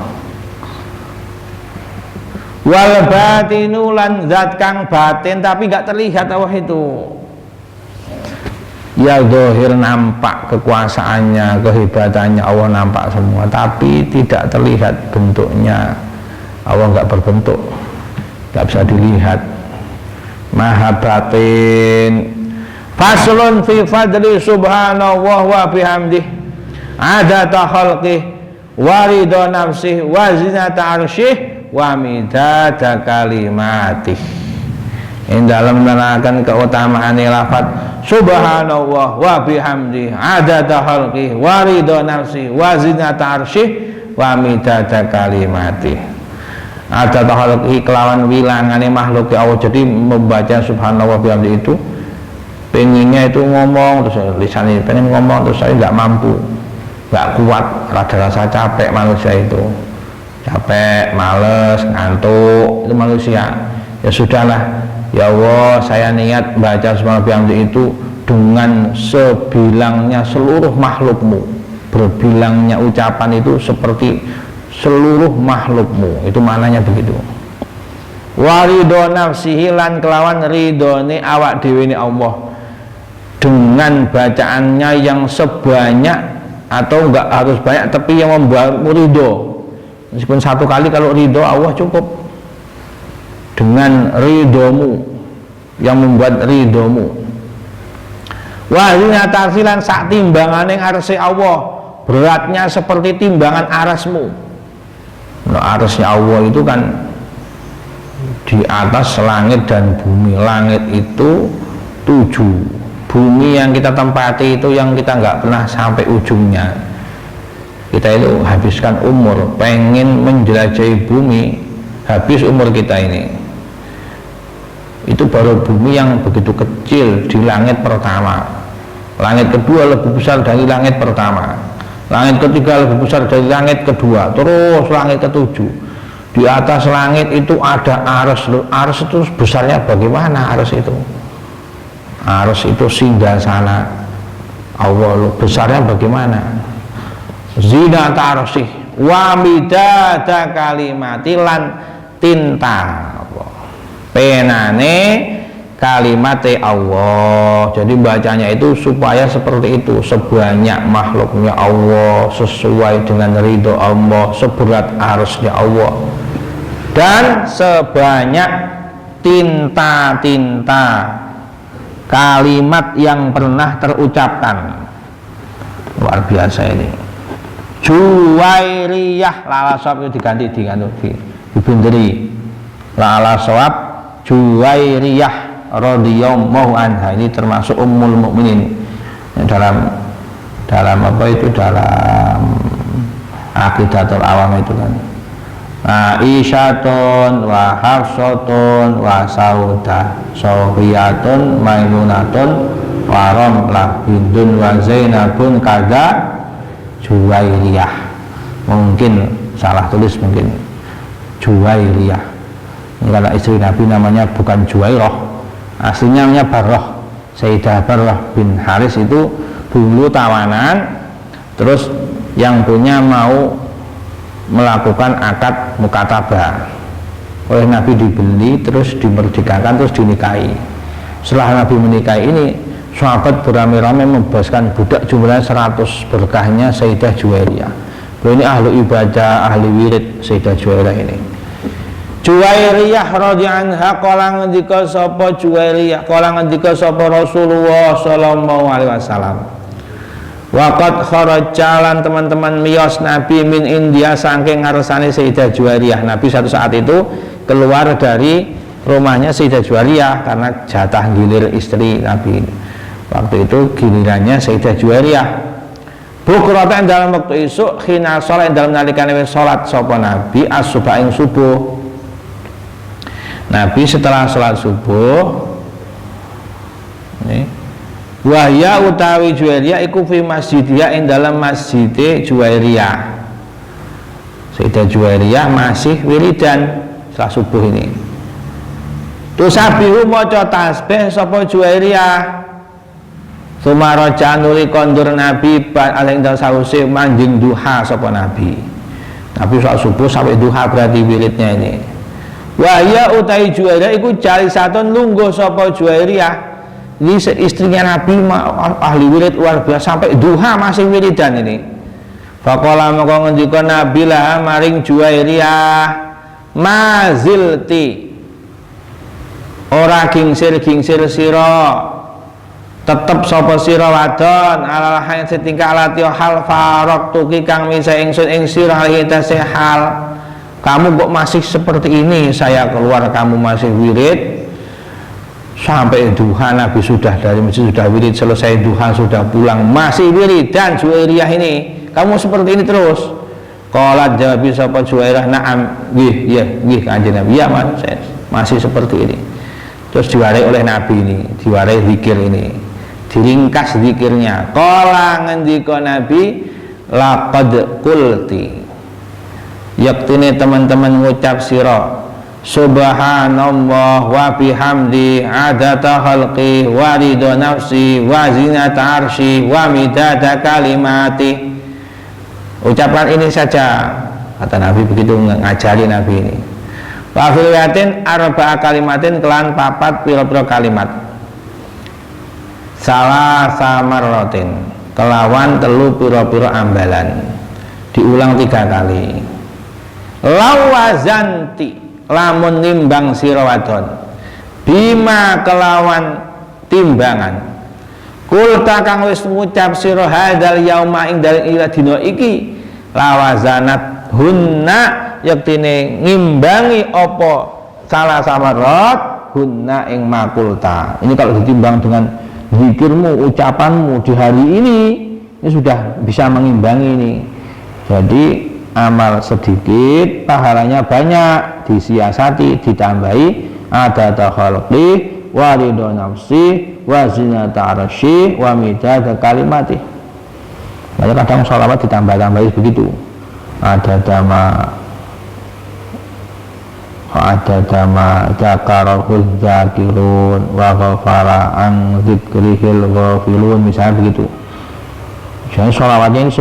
Wal batinu lan zat kang batin tapi nggak terlihat Allah itu. Ya zahir nampak kekuasaannya, kehebatannya Allah nampak semua, tapi tidak terlihat bentuknya. Allah nggak berbentuk, nggak bisa dilihat. Maha batin. Faslun fi fadli subhanahu wa bihamdih. Adata khalqih wa ridha nafsih wa zinata arsyih wa midada kalimatih. Ini dalam menerangkan keutamaan lafaz subhanallah wa bihamdi adada khalqih wa ridha nafsi wa zinata arsyih wa midada kalimatih. Adada khalqih kelawan wilangane makhluk Allah. Jadi membaca subhanallah wa bihamdi itu pengennya itu ngomong terus lisannya pengen ngomong terus saya nggak mampu, nggak kuat, rasa capek manusia itu, capek, males, ngantuk, itu manusia. Ya sudahlah, ya Allah saya niat baca subhanallah bihamdi itu dengan sebilangnya seluruh makhlukmu. Berbilangnya ucapan itu seperti seluruh makhlukmu, itu maknanya begitu. Waridho nafsihi lan kelawan ridhone awak dhewe Allah dengan bacaannya yang sebanyak atau enggak harus banyak tapi yang membuatmu ridho. Meskipun satu kali kalau ridho Allah cukup. Dengan ridhomu yang membuat ridhomu. Wa zinata arsilan sak timbangane arsy Allah, beratnya seperti timbangan arasmu. Nah, arasnya Allah itu kan di atas langit dan bumi. Langit itu 7, bumi yang kita tempati itu yang kita nggak pernah sampai ujungnya. Kita itu habiskan umur pengen menjelajahi bumi, habis umur kita ini. Itu baru bumi yang begitu kecil di langit pertama. Langit kedua lebih besar dari langit pertama. Langit ketiga lebih besar dari langit kedua. Terus langit ketujuh. Di atas langit itu ada arsy. Arsy itu besarnya bagaimana arsy itu? Arsy itu singgasana Allah, besarnya bagaimana? Zinata arsy wa midada kalimati lan tinta penane kalimate Allah. Jadi bacanya itu supaya seperti itu, sebanyak makhluknya Allah, sesuai dengan ridho Allah, seberat arusnya Allah, dan sebanyak tinta-tinta kalimat yang pernah terucapkan. Luar biasa ini. Juwairiyah, lala sawab itu diganti dibenderi lala sawab Juwairiyah radhiyallahu anha, ini termasuk ummul mukminin dalam apa itu, dalam aqidatul awam itu kan. Aisyatun wa Hafsatun wa Saudah Sofiyatun Maimunatun wa Ramlah bintun wa Zainabun kada Juwairiyah. Mungkin salah tulis, mungkin Juwairiyah. Ini karena istri Nabi namanya bukan Juwairah, aslinya namanya Barroh. Sayyidah Barroh bin Haris itu dulu tawanan, terus yang punya mau melakukan akad mukatabah oleh Nabi, dibeli terus dimerdekakan terus dinikahi. Setelah Nabi menikahi ini, sahabat beramai-ramai membebaskan budak jumlahnya 100, berkahnya Sayyidah Juwairiyah. Ini ahli ibadah, ahli wirid Sayyidah Juwairiyah ini. Juwairiyah radhiyallahu anha qala ngendika sapa Juwairiyah, qala ngendika sapa Rasulullah sallallahu alaihi wasallam. Waqad kharaja lan teman-teman miyos Nabi min India saking ngarsane Sayyidah Juwairiyah. Nabi satu saat itu keluar dari rumahnya Sayyidah Juwairiyah karena jatah gilir istri Nabi. Waktu itu gilirannya Sayyidah Juwairiyah. Bukratan dalam waktu isuk khina sholat dalam nalikane sholat sapa Nabi as-subha ing subuh. Nabi setelah sholat subuh, wahya utawi Juwairiyah iku fi masjidiyah ing dalam masjid Juwairiyah. Sayyidah Juwairiyah masih wiridan setelah subuh ini. Tusabihu maca tasbih sapa Juwairiyah. Sumaraja nuli kondur Nabi aling dal sause manjing duha sapa Nabi. Nabi sholat subuh sampai duha, berarti wiridnya ini. Wahya utai Juwairiyah iku jalisatun lungguh sapa Juwairiyah. Ini istrinya Nabi ahli wirid luar biasa, sampai duha masih wiridan ini. Faqala maka ngendika Nabi lah maring Juwairiyah, mazilti ora gingsir sira, tetep sapa sira wadon alal hayat setingkah lati hal farok tuki kang misa ingsun ing sira hal. Kamu kok masih seperti ini, saya keluar kamu masih wirid sampai duha. Nabi sudah dari masjid sudah wirid, selesai duha sudah pulang masih wirid. Dan Juwairiyah ini, kamu seperti ini terus? Qalat jawab sapa Juwairiyah, na'am, nggih kanjeng Nabi, ya Mas, saya masih seperti ini. Terus diwarai oleh Nabi ini, diwarai zikir ini, diringkas zikirnya. Qala ngendika Nabi, laqad qulti, yaktine teman-teman ngucap sira subhanallah wa bihamdi adata khalqi wa ridha nafsi wa zinata arsy wa midada kalimati. Ucapan ini saja, kata Nabi begitu ngajari Nabi ini. Wa filiyatin arba'a kalimatin kelan papat pira-pira kalimat. Salah samarrotin kelawan telu pira-pira ambalan. Diulang 3 kali. Lawazanti lamun nimbang sira wadon bima kelawan timbangan kulta kang wis ngucap sira hadzal yauma ing dalem ila dina iki lawazanat hunna yaktine ngimbangi apa salah samarot hunna ing makulta. Ini kalau ditimbang dengan zikirmu, ucapanmu di hari ini sudah bisa mengimbangi ini. Jadi amal sedikit pahalanya banyak, disiasati, ditambahi adata khalqi wa ridha nafsi wa zinata arsy wa midada kalimati. Banyak kadang sholawat ditambah-tambahi begitu. Ada dama zakarahul zakirun wa ghafara an dzikrihil ghafilun, misalnya begitu. Jadi sholawatnya ini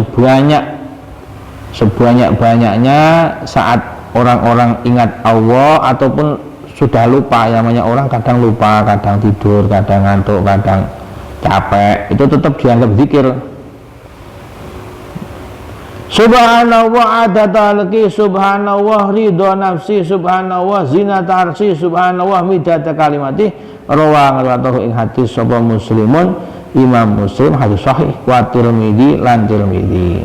sebanyak-banyaknya saat orang-orang ingat Allah ataupun sudah lupa. Namanya orang kadang lupa, kadang tidur, kadang ngantuk, kadang capek, itu tetap dianggap zikir. Subhanallah adada khalqi, subhanallah ridha nafsi, subhanallah zinata arsy, subhanallah midada kalimati. Rawang ing hadis sapa Muslimun, Imam Muslim, hadis sahih, wa Tirmidzi lan Tirmidzi.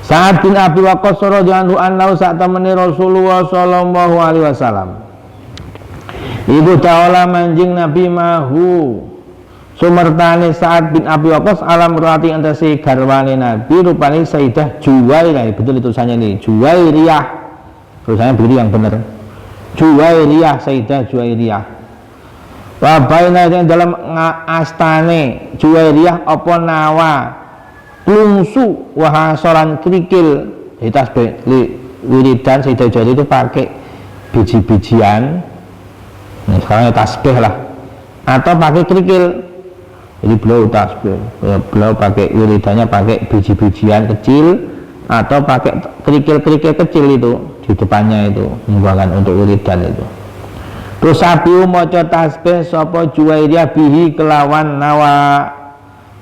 Sa'ad bin Abi Waqqas radhiyallahu anhu sak temene Rasulullah sallallahu alaihi wasallam ibu ta'ala manjing Nabi mahu sumertane Sa'ad bin Abi Waqqas alam rati antase garwane Nabi rupane Sayyidah Juwairiyah, betul tulisannya ini Juwairiyah, tulisannya begini yang benar, Juwairiyah, Sayyidah Juwairiyah. Wa baina dalam astane Juwairiyah apa nawa lungsu wahasoran kerikil di tasbih wiridan. Sayyidah Juwairiyah itu pakai biji-bijian, nah, sekarang tasbih lah, atau pakai kerikil. Jadi beliau tasbih, beliau pakai wiridannya pakai biji-bijian kecil atau pakai kerikil-kerikil kecil itu di depannya itu membuahkan untuk wiridan itu. Terus sabiu maca tasbih sapa Juwairiyah bihi kelawan nawa.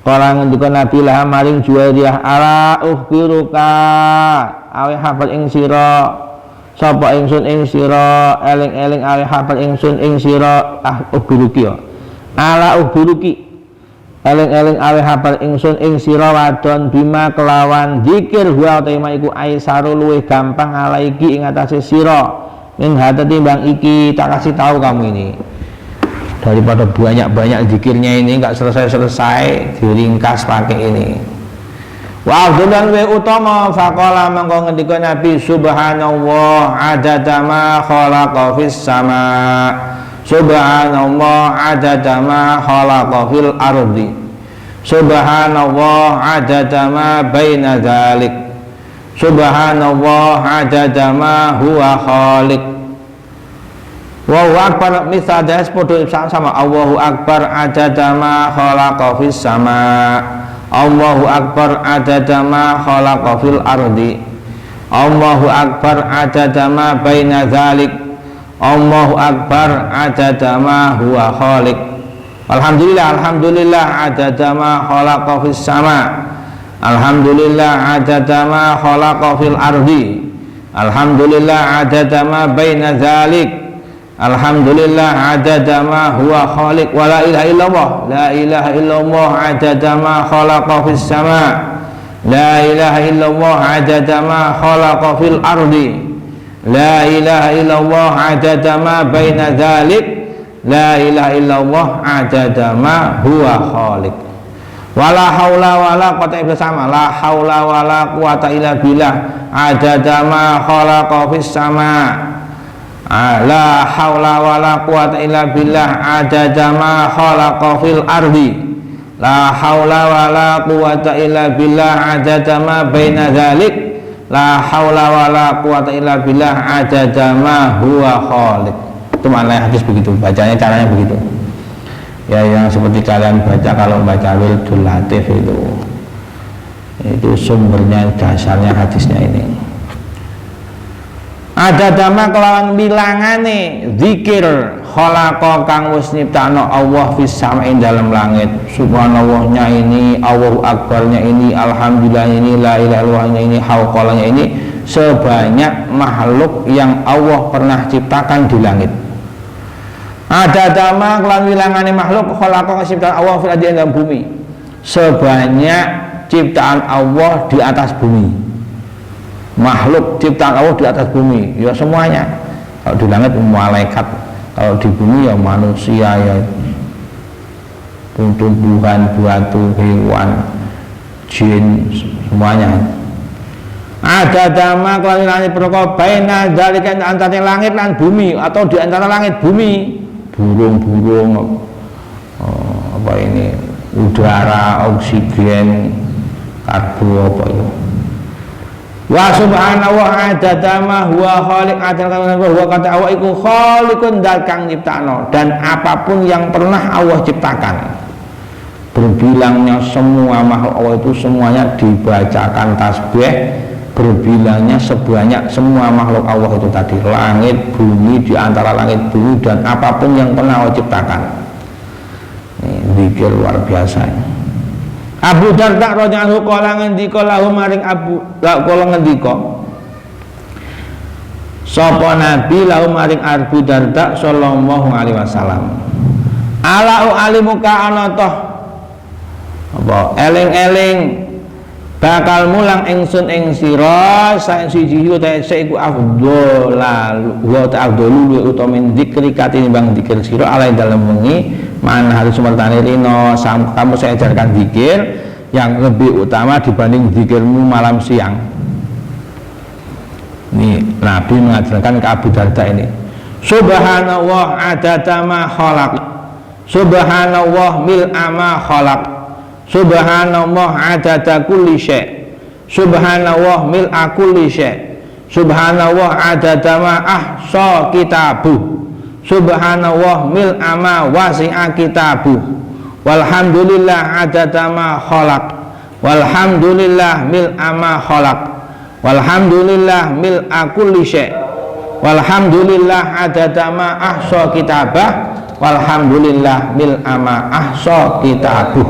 Kala ngendika Nabi lah maring Juwairiyah, ala ukhbiruka awe hafal ing sira sapa ingsun ing sira, eling-eling awe hafal ingsun ing sira, ukhbiruki ya. Ala ukhbiruki eling-eling awe hafal ingsun ing sira wadon bima kelawan zikir wa tema iku aisaru luwih gampang alaiki ing atase sira min hata timbang iki. Tak kasih tahu kamu ini, daripada banyak-banyak zikirnya ini nggak selesai-selesai, diringkas pakai ini. Wa afdalan wa utama faqala mangko ngendika Nabi subhanallah adada ma khalaqa fis sama, subhanallah adada ma khalaqa fil ardi, subhanallah adada ma baina dzalik, subhanallah adada ma huwa khaliq. Allahu akbar misal das podo sama Allahu akbar adada ma khalaqa fis sama, Allahu akbar adada ma khalaqa fil ardi, Allahu akbar adada ma baina dzalik, Allahu akbar adada ma huwa khaliq. Alhamdulillah alhamdulillah adada ma khalaqa fis sama, alhamdulillah adada ma khalaqa fil ardi, alhamdulillah adada ma baina dzalik, alhamdulillah adada ma huwa khaliq. Wa la ilaha illallah, la ilaha illallah adada ma khalaqa fis sama, la ilaha illallah adada ma khalaqa fil ardi, la ilaha illallah adada ma baina dzalik, la ilaha illallah adada ma huwa khaliq. Wala haula wala quwata illa sama, la haula wala quwata illa billah adada ma khalaqa fis sama, la haula wala quwata illa billah adada ma khalaqa fil ardi, la haula wala quwata illa billah adada ma baina dzalik, la haula wala quwata illa billah adada ma huwa khaliq. Itu maknanya hadis begitu, bacanya caranya begitu ya, yang seperti kalian baca kalau baca Wildul Latif itu sumbernya, dasarnya hadisnya ini. Ada dama kelawan bilangane zikir khalaqa kang wis nyiptakno Allah fis sama'in dalam langit, subhanallahnya ini, Allahu akbarnya ini, alhamdulillahnya ini, la ilaha illallahnya ini, hauqalanya ini, sebanyak makhluk yang Allah pernah ciptakan di langit. Ada dama kelawan bilangane makhluk khalaqa ciptaan Allah fil ardi dalam bumi, sebanyak ciptaan Allah di atas bumi. Makhluk ciptaan Allah di atas bumi ya semuanya. Kalau di langit malaikat, kalau di bumi ya manusia, ya tumbuhan, batu, hewan, jin, semuanya. Ada dama kelawan perkara baina dzalika antara langit dan bumi, atau di antara langit bumi, burung-burung, apa ini, udara, oksigen, karbo, apa itu. Wa subhanallah adada ma huwa khaliq, adada ma huwa kata Allah iku khaliqun dal kang nyiptakno, dan apapun yang pernah Allah ciptakan, berbilangnya semua makhluk Allah itu semuanya dibacakan tasbih berbilangnya sebanyak semua makhluk Allah itu tadi, langit, bumi, di antara langit, bumi, dan apapun yang pernah Allah ciptakan. Ini zikir luar biasa. Abu Darda radhiyallahu anhu kala ngendika lahu maring Abu kala ngendika sapa Nabi lahu maring Abu Darda sallallahu alaihi wasallam, ala alimuka ana toh apa eling-eling bakal mulang ingsun ing sira saen siji utahe iku afdhol wa ta'dhulu utawa min dzikri katimbang dzikir sira alai dalem wengi man harus mertane rino kamu saya ajarkan dzikir yang lebih utama dibanding dzikirmu malam siang. Ini Nabi mengajarkan ke Abu Darda ini, subhanallah adada ma khalaq, subhanallah mil'a ma khalaq, subhanallah adada kulli syai', subhanallah mil'a kulli syai', subhanallah adada ma ahsa kitabuh, subhanallah mil'a ma wasi'a kitabuh, walhamdulillah adada ma khalaq, walhamdulillah mil'a ma khalaq, walhamdulillah mil'a kulli syai', walhamdulillah adada ma ahsa kitabah, walhamdulillah mil'a ma ahsa kitabuh.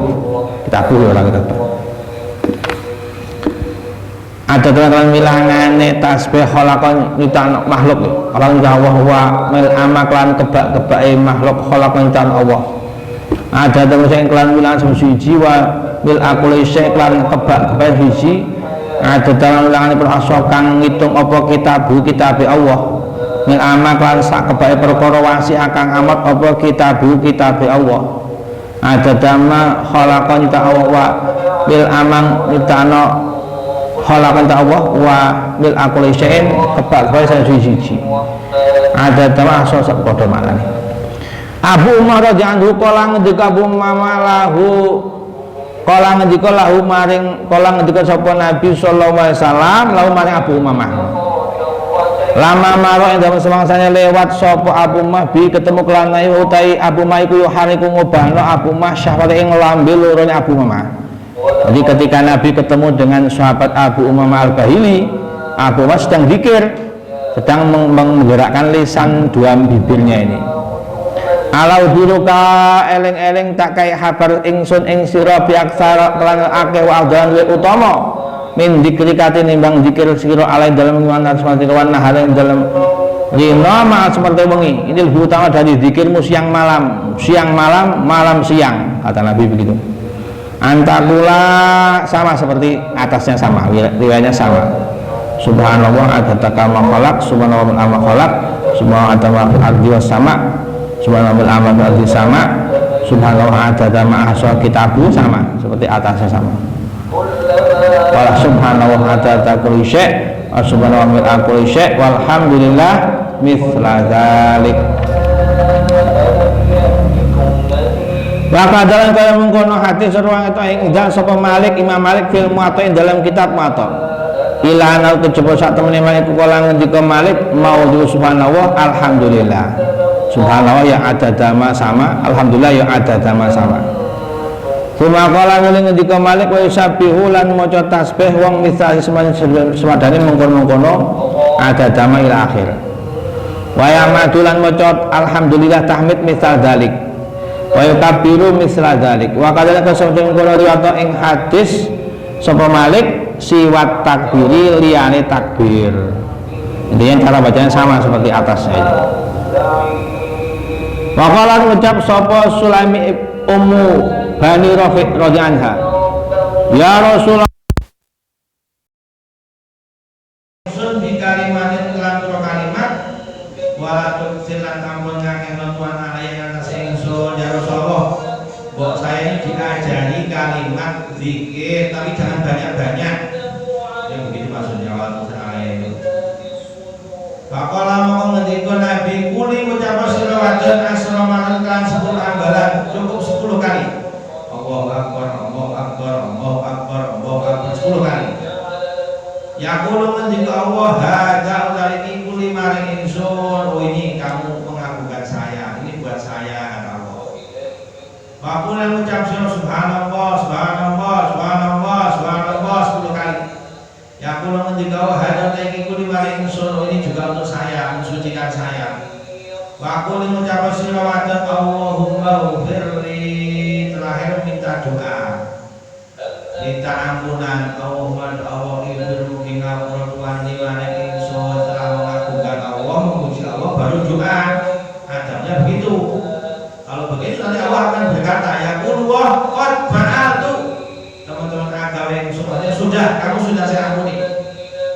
Kitabuh orang kita ada dalam milangane tasbih khalaqan nyiptaan makhluk orang Allah wa mil amaklan kebak-kebake makhluk khalaqan nyiptaan Allah. Ada dalam sing kelan milangan siji wa mil akuli klan kebak-kebake siji. Ada dalam milangane perasa kang ngitung apa kitabe Allah. Mil amaklan sak kebake perkara wasi akang amat apa kitabe Allah. Ada dama khalaqan ta Allah wa bil amang nyiptano khalaqan ta Allah wa bil akuli syai'in kebak-kebake siji. Ada dama sosok padha maknane. Abu Umar radhiyallahu kala ngendika Abu Umar lahu kala ngendika lahu maring kala ngendika sapa Nabi sallallahu alaihi wasallam lahu maring Abu Umamah. Lama maro ing dalem semangsane lewat sapa Abu Umar bi ketemu kelanai utai Abu Umar iku yo hariku ngobahno Abu Umar syahwate ing lambe lorone Abu Umar. Jadi ketika Nabi ketemu dengan sahabat Abu Umamah Al-Bahili, Abu Umar sedang zikir, sedang menggerakkan lisan dua bibirnya ini. Alau biruka eling-eling tak kaya habar ingsun ing sira bi aksara kelan akeh wa adhan wa utama min dzikrikati nimbang zikir sira alai dalam mana seperti wan nahar dalam rina ma seperti wengi. Ini lebih utama dari zikirmu siang malam, malam siang, kata Nabi begitu. Antakula sama seperti atasnya sama, riwayatnya sama. Subhanallah adada ma khalaq, subhanallah ma khalaq, subhanallah adada fil ardi was sama, subhanallah bil amal fil ardi sama, subhanallah adada ma ahsa kitabu sama, seperti atasnya sama. Wala subhanallah adada kulli syai', subhanallah min kulli syai', walhamdulillah mithla dzalik. Maka dalam kaya mengkono hati seruang itu ingdal sapa Malik Imam Malik fil Muwatta dalam kitab Muwatta. Ila anal kejaba sak temene iku kala ngendika Malik maudhu subhanallah alhamdulillah. Subhanallah yang ada dama sama, alhamdulillah yang ada dama sama. Suma kala ngendika Malik wa yusabbihu lan maca tasbih wong misal semadane mengkono-mengkono ada dama ila akhir. Wa yamadulan maca alhamdulillah tahmid misal dalik. Wa yukabiru misla dzalik. Wa kadang kesempatan kula riwayat ing hadis sapa Malik siwat takbiri liyane takbir. Intinya cara bacanya sama seperti atasnya itu. Wa qala ngucap sapa Sulaimi Ummu Bani Rafiq radhiyallahu anha. Ya Rasulullah sun di kalimatin lan kalimat wala tuksilan ampun ngakeh tuan alaya atas ingsun ya Rasulullah. Mbok saya ini diajari kalimat zikir tapi jangan banyak-banyak. Ya begitu maksudnya wala tuksilan alaya itu. Faqala mongko ngendika Nabi kuli ngucap sira wadon asrama kan 10 ambalan cukup 10 kali. Allahu akbar Allahu akbar Allahu akbar Allahu akbar 10 kali. Ya kulo ngendika Allah hadza utawi kuli maring ingsun. Oh ini kamu mengagungkan saya, ini buat saya kata Allah. Bakulan ucap sira subhanallah subhanallah subhanallah subhanallah 10 kali. Ya kulo ngendika untuk saya, mensucikan saya. Wa aku mengucap sirawadat Allahumma ghfirli, terakhir minta doa, minta ampunan. Allahumma Allah ighfir mugi ngapura Tuhan liwane ingsun telah mengagungkan Allah, memuji Allah, baru doa. Adabnya begitu. Kalau begitu nanti Allah akan berkata, ya Allah qad fa'altu, teman-teman agawe semuanya sudah, kamu sudah saya ampuni.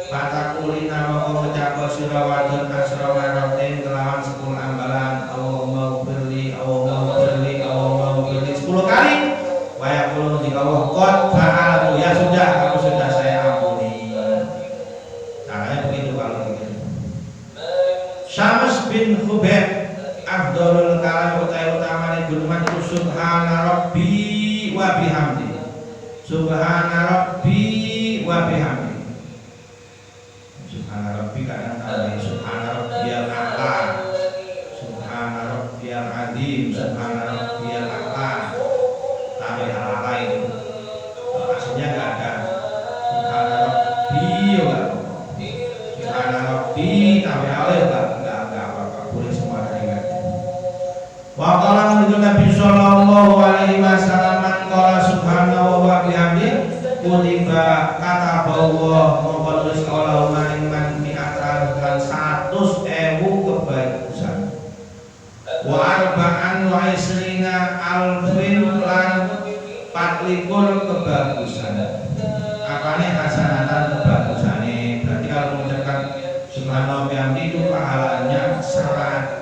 Fatakulina maka mengucap sirawadat asrawaratin kelawan 10 ambalan Allahumma ghfirli, Allahumma ghfirli, Allahumma ghfirli 10 kali. Wa yaqulu jika Allah qad fa'altu, ya sudah, kamu sudah saya ampuni. Caranya begitu kalau begitu. Syams bin Khubayb afdhalul kalam utamane guluman itu subhana rabbi wa bihamdi. Subhana rabbi wa bihamdi. Subhana rabbi kadang ada subhana rabbiyal a'la, subhana rabbiyal azim, subhana rabbiyal a'la. Tapi a'la itu aslinya enggak ada. Subhana rabbi ya. Subhana rabbi tapi alif enggak apa-apa, boleh semua kalimat. Wa qala Nabi sallallahu alaihi wasallam qala subhanahu wa bihamdi kutiba kata bahwa tulis Allah maring man mi'atan kan 100.000 kebagusan. Wa arba'an wa isrina alfin lan 24 kebagusan. Apane hasanatan kebagusane? Berarti kalau mengucapkan subhanallah bihamdi itu pahalanya 124